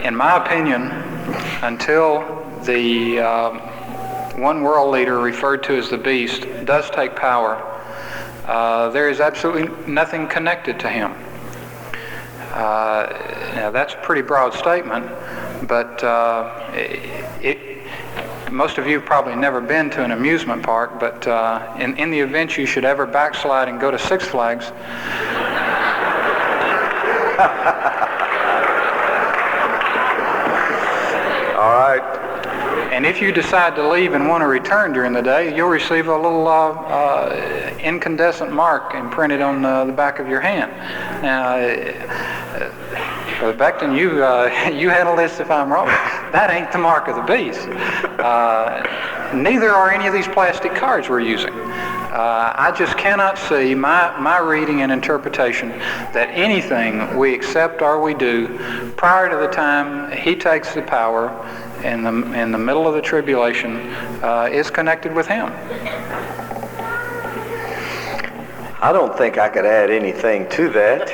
In my opinion, until the one world leader referred to as the beast does take power, there is absolutely nothing connected to him. Now that's a pretty broad statement, but most of you have probably never been to an amusement park, but in the event you should ever backslide and go to Six Flags, all right. and if you decide to leave and want to return during the day, you'll receive a little incandescent mark imprinted on the back of your hand. Now, Brother Beckton, you handle this if I'm wrong. That ain't the mark of the beast. Neither are any of these plastic cards we're using. I just cannot see my reading and interpretation that anything we accept or we do prior to the time he takes the power in the middle of the tribulation is connected with him. I don't think I could add anything to that.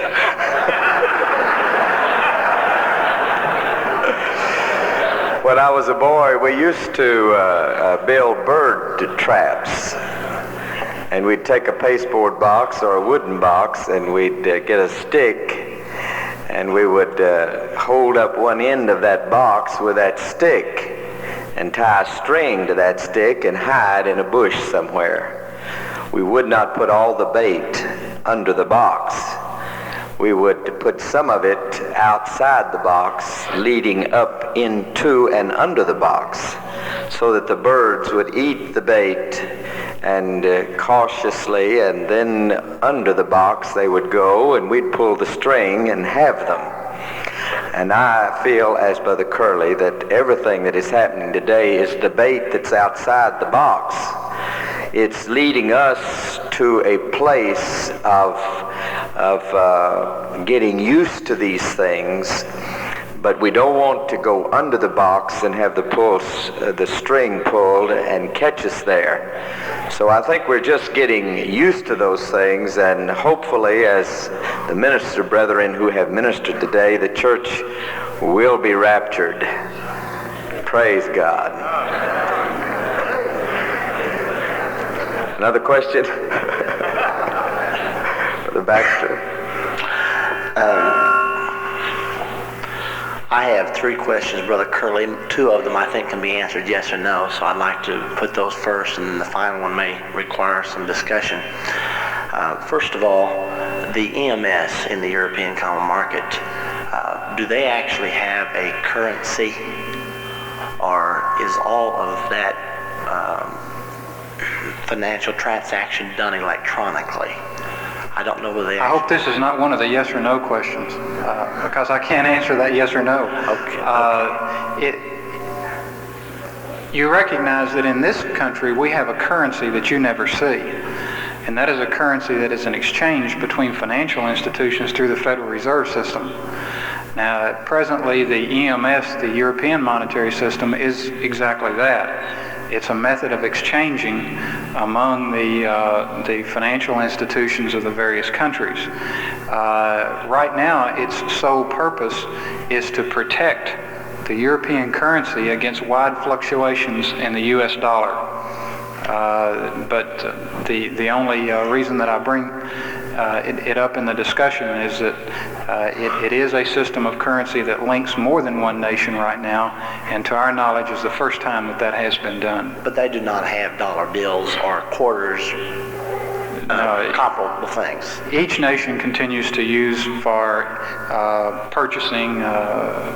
When I was a boy, we used to build bird traps. And we'd take a pasteboard box or a wooden box, and we'd get a stick, and we would hold up one end of that box with that stick and tie a string to that stick and hide in a bush somewhere. We would not put all the bait under the box. We would put some of it outside the box, leading up into and under the box, so that the birds would eat the bait and cautiously, and then under the box they would go, and we'd pull the string and have them. And I feel, as Brother Curlee, that everything that is happening today is debate that's outside the box. It's leading us to a place of getting used to these things, but we don't want to go under the box and have the string pulled and catch us there. So I think we're just getting used to those things, and hopefully, as the minister brethren who have ministered today, the church will be raptured. Praise God. Another question? Brother Baxter. I have 3 questions, Brother Curlee. 2 of them I think can be answered yes or no, so I'd like to put those first, and then the final one may require some discussion. First of all, the EMS in the European Common Market, do they actually have a currency, or is all of that financial transaction done electronically? I don't know whether they I hope this is not one of the yes or no questions, because I can't answer that yes or no. Okay. You recognize that in this country we have a currency that you never see, and that is a currency that is an exchange between financial institutions through the Federal Reserve System. Now, presently, the EMS, the European Monetary System, is exactly that. It's a method of exchanging among the financial institutions of the various countries. Right now, its sole purpose is to protect the European currency against wide fluctuations in the U.S. dollar. But the only reason that I bring it up in the discussion is that it is a system of currency that links more than one nation right now, and to our knowledge is the first time that has been done. But they do not have dollar bills or quarters, comparable things. Each nation continues to use for purchasing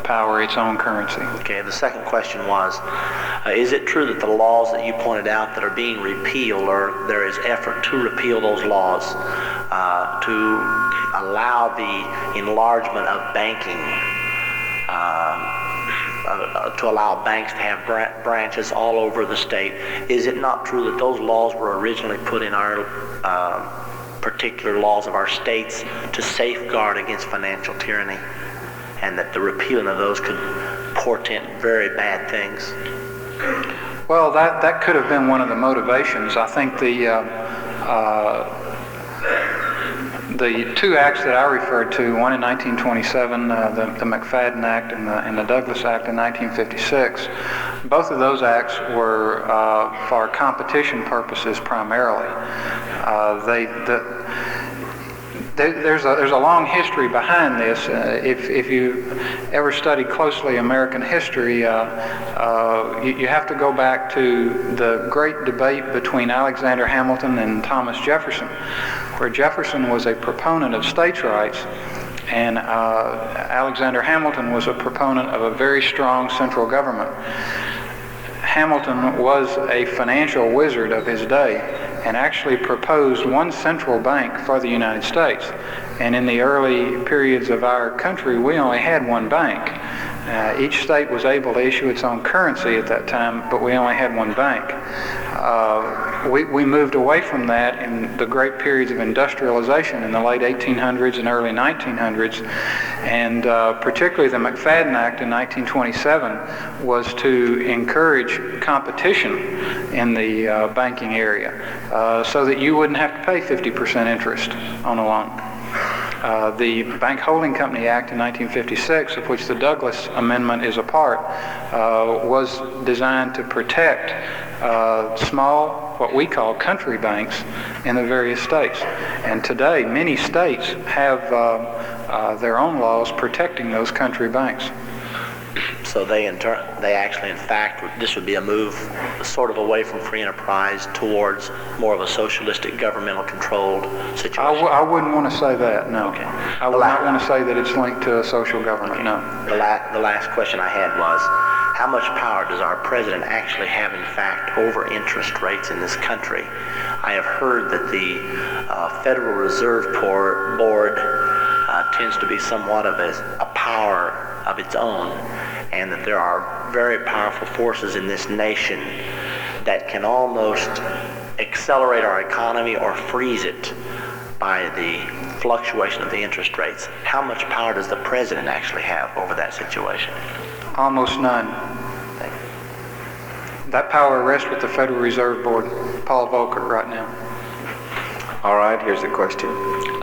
power its own currency. Okay, the second question was, is it true that the laws that you pointed out that are being repealed, or there is effort to repeal those laws to allow the enlargement of banking, to allow banks to have branches all over the state? Is it not true that those laws were originally put in our particular laws of our states to safeguard against financial tyranny, and that the repealing of those could portend very bad things? Well, that could have been one of the motivations. I think the 2 acts that I referred to, one in 1927, the McFadden Act, and the Douglas Act in 1956, both of those acts were for competition purposes primarily. There's a long history behind this. If you ever study closely American history, you have to go back to the great debate between Alexander Hamilton and Thomas Jefferson, where Jefferson was a proponent of states' rights, and Alexander Hamilton was a proponent of a very strong central government. Hamilton was a financial wizard of his day and actually proposed one central bank for the United States. And in the early periods of our country, we only had one bank. Each state was able to issue its own currency at that time, but we only had one bank. We moved away from that in the great periods of industrialization in the late 1800s and early 1900s, and particularly the McFadden Act in 1927 was to encourage competition in the banking area so that you wouldn't have to pay 50% interest on a loan. The Bank Holding Company Act in 1956, of which the Douglas Amendment is a part, was designed to protect small, what we call country banks in the various states. And today, many states have their own laws protecting those country banks. So they actually, in fact, this would be a move sort of away from free enterprise towards more of a socialistic, governmental controlled situation. I wouldn't want to say that, no. Okay. I would not want to say that it's linked to a social government, no. The last question I had was, how much power does our president actually have, in fact, over interest rates in this country? I have heard that the Federal Reserve Board tends to be somewhat of a power of its own, and that there are very powerful forces in this nation that can almost accelerate our economy or freeze it by the fluctuation of the interest rates. How much power does the president actually have over that situation? Almost none. Thank you. That power rests with the Federal Reserve Board, Paul Volcker, right now. All right, here's the question.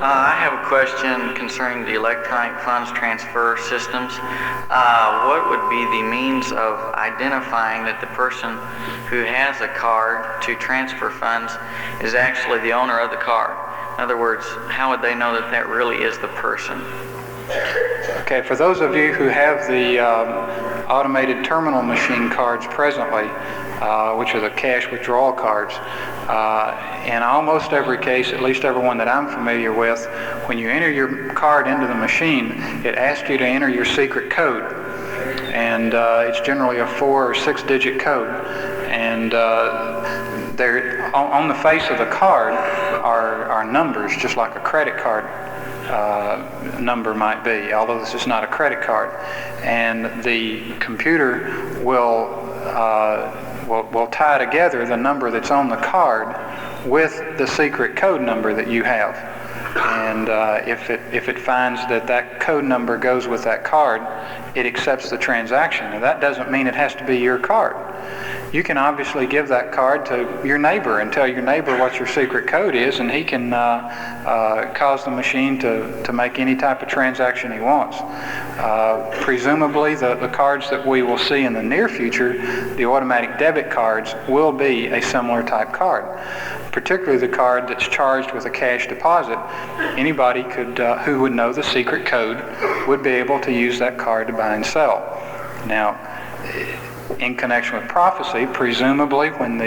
I have a question concerning the electronic funds transfer systems. What would be the means of identifying that the person who has a card to transfer funds is actually the owner of the card? In other words, how would they know that that really is the person? Okay, for those of you who have the automated terminal machine cards presently, which are the cash withdrawal cards, in almost every case, at least every one that I'm familiar with, when you enter your card into the machine, it asks you to enter your secret code. And it's generally a 4 or 6 digit code. And there, on the face of the card are numbers, just like a credit card number might be, although this is not a credit card. And the computer will tie together the number that's on the card with the secret code number that you have. And if it finds that code number goes with that card, it accepts the transaction. Now, that doesn't mean it has to be your card. You can obviously give that card to your neighbor and tell your neighbor what your secret code is, and he can cause the machine to make any type of transaction he wants. Presumably, the cards that we will see in the near future, the automatic debit cards, will be a similar type card. Particularly the card that's charged with a cash deposit. Anybody who would know the secret code would be able to use that card to buy and sell. Now, in connection with prophecy, presumably when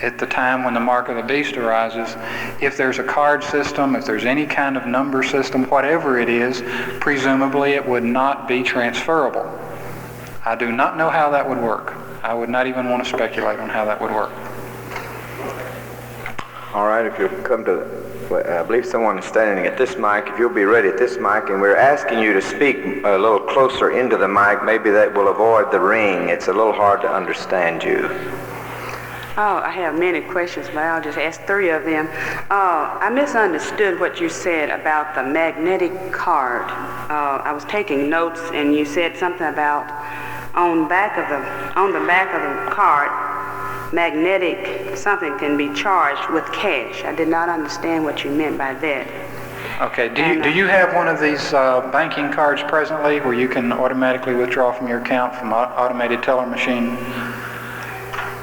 at the time when the mark of the beast arises, if there's a card system, if there's any kind of number system, whatever it is, presumably it would not be transferable. I do not know how that would work. I would not even want to speculate on how that would work. All right, if you'll come to, I believe someone is standing at this mic. If you'll be ready at this mic, and we're asking you to speak a little closer into the mic, maybe that will avoid the ring. It's a little hard to understand you. Oh, I have many questions, but I'll just ask 3 of them. I misunderstood what you said about the magnetic card. I was taking notes, and you said something about on the back of the card, magnetic something can be charged with cash. I did not understand what you meant by that. Okay, do you have one of these banking cards presently where you can automatically withdraw from your account from an automated teller machine?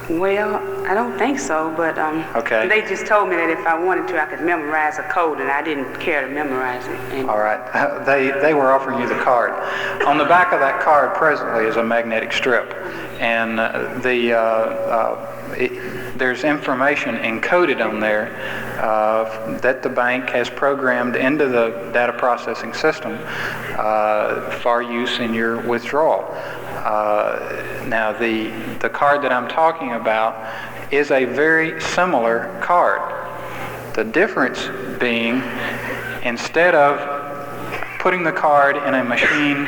Well, I don't think so, but okay. They just told me that if I wanted to, I could memorize a code, and I didn't care to memorize it. And all right. They were offering you the card. On the back of that card presently is a magnetic strip, and there's information encoded on there that the bank has programmed into the data processing system for use in your withdrawal. Now, the card that I'm talking about is a very similar card. The difference being, instead of putting the card in a machine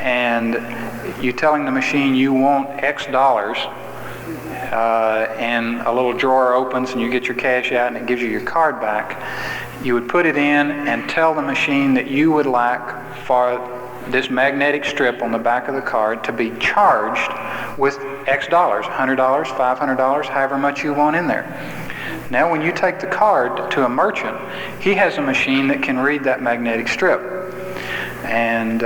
and you telling the machine you want X dollars, and a little drawer opens and you get your cash out and it gives you your card back, you would put it in and tell the machine that you would like for this magnetic strip on the back of the card to be charged with X dollars, $100, $500, however much you want in there. Now when you take the card to a merchant, he has a machine that can read that magnetic strip. And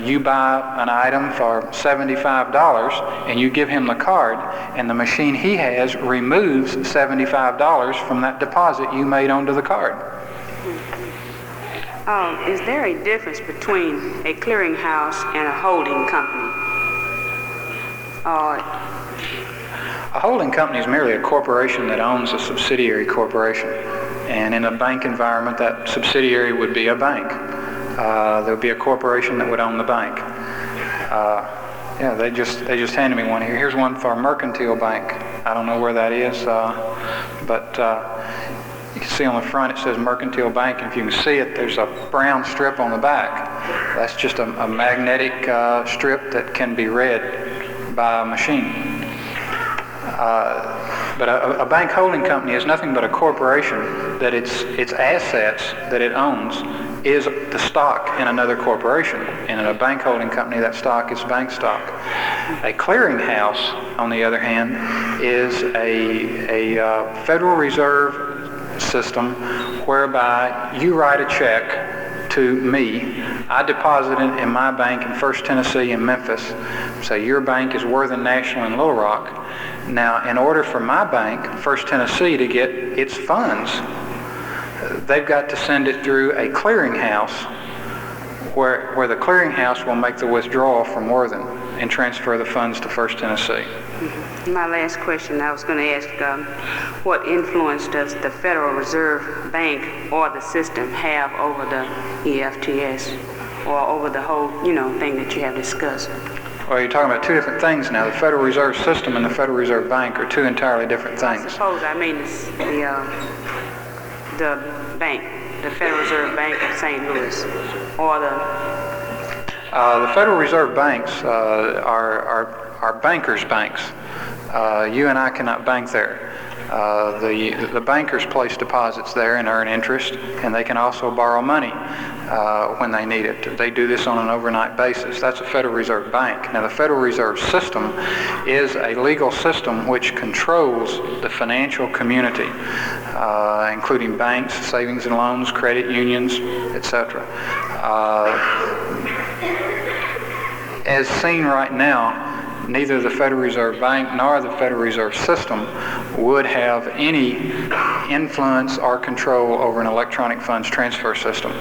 you buy an item for $75 and you give him the card, and the machine he has removes $75 from that deposit you made onto the card. Is there a difference between a clearinghouse and a holding company? A holding company is merely a corporation that owns a subsidiary corporation. And in a bank environment, that subsidiary would be a bank. There would be a corporation that would own the bank. Yeah, they just handed me one here. Here's one for Mercantile Bank. I don't know where that is, but you can see on the front it says Mercantile Bank, and if you can see it, there's a brown strip on the back. That's just a magnetic strip that can be read by a machine. But a bank holding company is nothing but a corporation that its assets that it owns is the stock in another corporation. And in a bank holding company, that stock is bank stock. A clearinghouse, on the other hand, is a Federal Reserve system whereby you write a check to me. I deposit it in my bank in First Tennessee in Memphis. Say your bank is Worthing National in Little Rock. Now, in order for my bank, First Tennessee, to get its funds, they've got to send it through a clearinghouse where the clearinghouse will make the withdrawal from Worthing and transfer the funds to First Tennessee. My last question, I was going to ask, what influence does the Federal Reserve Bank or the system have over the EFTS or over the whole, thing that you have discussed? Well, you're talking about two different things now. The Federal Reserve System and the Federal Reserve Bank are two entirely different things. I suppose I mean the bank, the Federal Reserve Bank of St. Louis, or the Federal Reserve banks are bankers' banks. You and I cannot bank there. The bankers place deposits there and earn interest, and they can also borrow money when they need it. They do this on an overnight basis. That's a Federal Reserve Bank. Now, the Federal Reserve System is a legal system which controls the financial community, including banks, savings and loans, credit unions, etc. As seen right now, neither the Federal Reserve Bank nor the Federal Reserve System would have any influence or control over an electronic funds transfer system.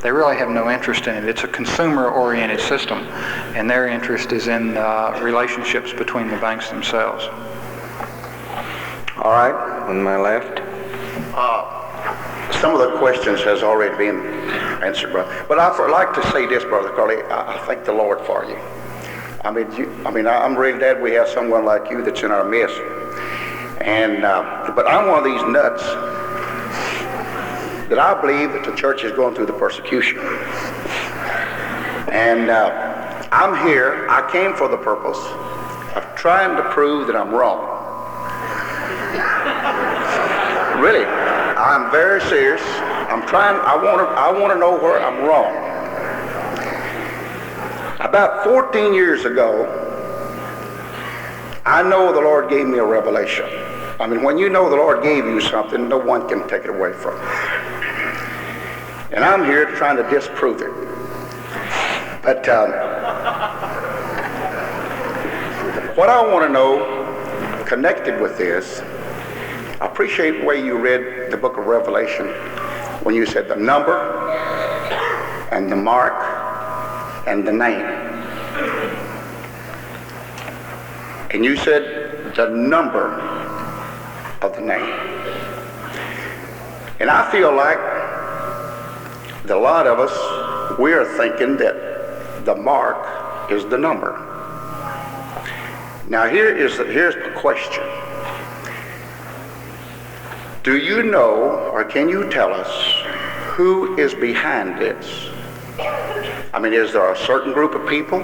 They really have no interest in it. It's a consumer-oriented system, and their interest is in relationships between the banks themselves. All right, on my left. Some of the questions has already been answered, brother. But I'd like to say this, Brother Curlee. I thank the Lord for you. I'm really glad we have someone like you that's in our midst. And but I'm one of these nuts that I believe that the church is going through the persecution. And I'm here. I came for the purpose of trying to prove that I'm wrong. Really, I'm very serious. I'm trying. I want to know where I'm wrong. About 14 years ago, I know the Lord gave me a revelation. When you know the Lord gave you something, no one can take it away from you. And I'm here trying to disprove it. But what I want to know, connected with this, I appreciate the way you read the book of Revelation when you said the number and the mark and the name. And you said the number of the name. And I feel like that a lot of us, we are thinking that the mark is the number. Now here's the question. Do you know, or can you tell us, who is behind this? Is there a certain group of people?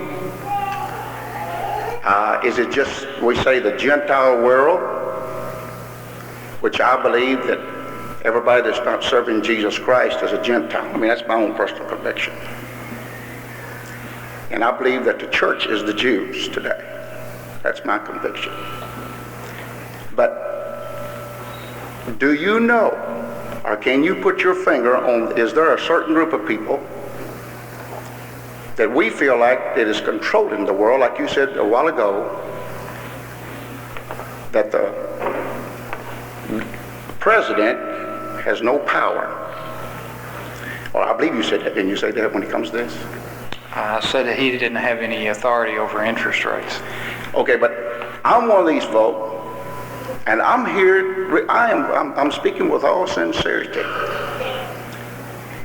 Is it just, we say, the Gentile world? Which I believe that everybody that's not serving Jesus Christ is a Gentile. That's my own personal conviction. And I believe that the church is the Jews today. That's my conviction. But do you know, or can you put your finger on, is there a certain group of people that we feel like it is controlling the world, like you said a while ago, that the president has no power? Well, I believe you said that. Didn't you say that when it comes to this? I said that he didn't have any authority over interest rates. Okay, but I'm one of these folk, and I'm here, I'm speaking with all sincerity.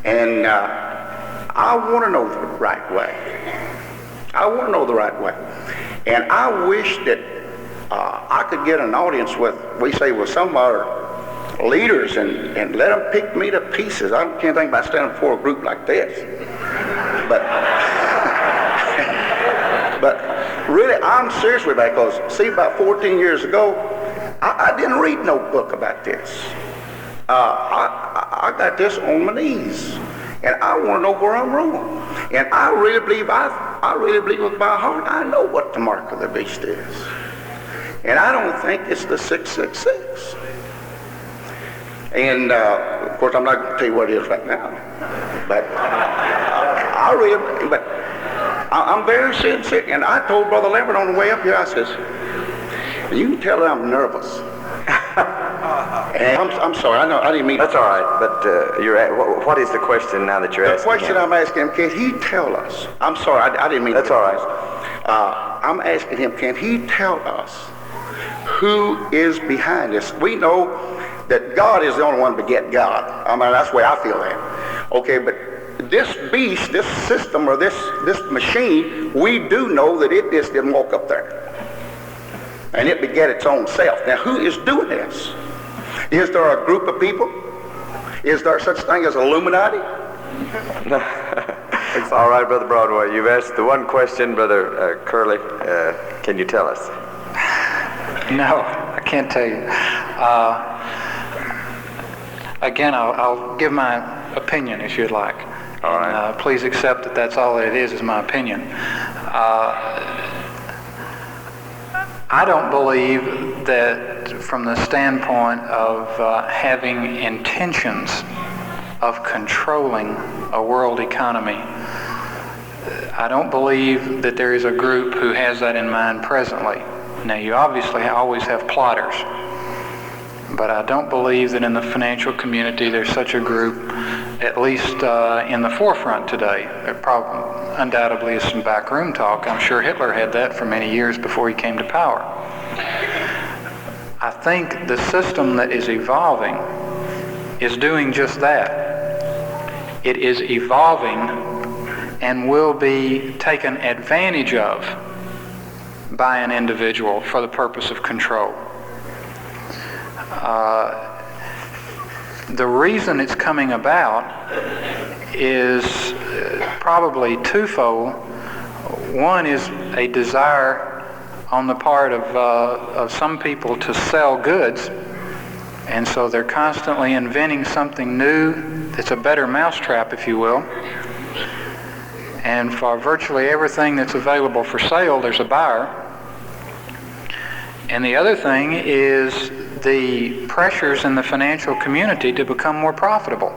And I want to know the right way. I want to know the right way. And I wish that I could get an audience with some of our leaders and let them pick me to pieces. I can't think about standing before a group like this. But but really, I'm serious with that, because see, about 14 years ago, I didn't read no book about this. I got this on my knees, and I want to know where I'm wrong. And I really believe with my heart, I know what the mark of the beast is. And I don't think it's the 666. And of course, I'm not going to tell you what it is right now. But I'm very sincere. And I told Brother Lambert on the way up here, I says, you can tell I'm nervous. And I'm sorry, I didn't mean. That's all right, but what is the question now that you're asking? The question I'm asking him, can he tell us? I'm sorry, I didn't mean. That's all right. I'm asking him, can he tell us who is behind this? We know that God is the only one to beget God. I mean, that's the way I feel that. Okay, but this beast, this system, or this machine, we do know that it just didn't walk up there. And it begat its own self. Now, who is doing this? Is there a group of people? Is there such thing as Illuminati? All right, Brother Broadway, you've asked the one question. Brother Curlee, can you tell us? No, I can't tell you. Again, I'll give my opinion if you'd like. All right. And, please accept that that's all it is my opinion. I don't believe that from the standpoint of having intentions of controlling a world economy, I don't believe that there is a group who has that in mind presently. Now, you obviously always have plotters, but I don't believe that in the financial community there's such a group, at least in the forefront today. There undoubtedly is some backroom talk. I'm sure Hitler had that for many years before he came to power. I think the system that is evolving is doing just that. It is evolving and will be taken advantage of by an individual for the purpose of control. The reason it's coming about is probably twofold. One is a desire on the part of some people to sell goods, and so they're constantly inventing something new that's a better mousetrap, if you will. And for virtually everything that's available for sale, there's a buyer. And the other thing is the pressures in the financial community to become more profitable.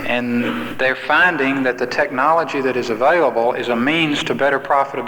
And they're finding that the technology that is available is a means to better profitability.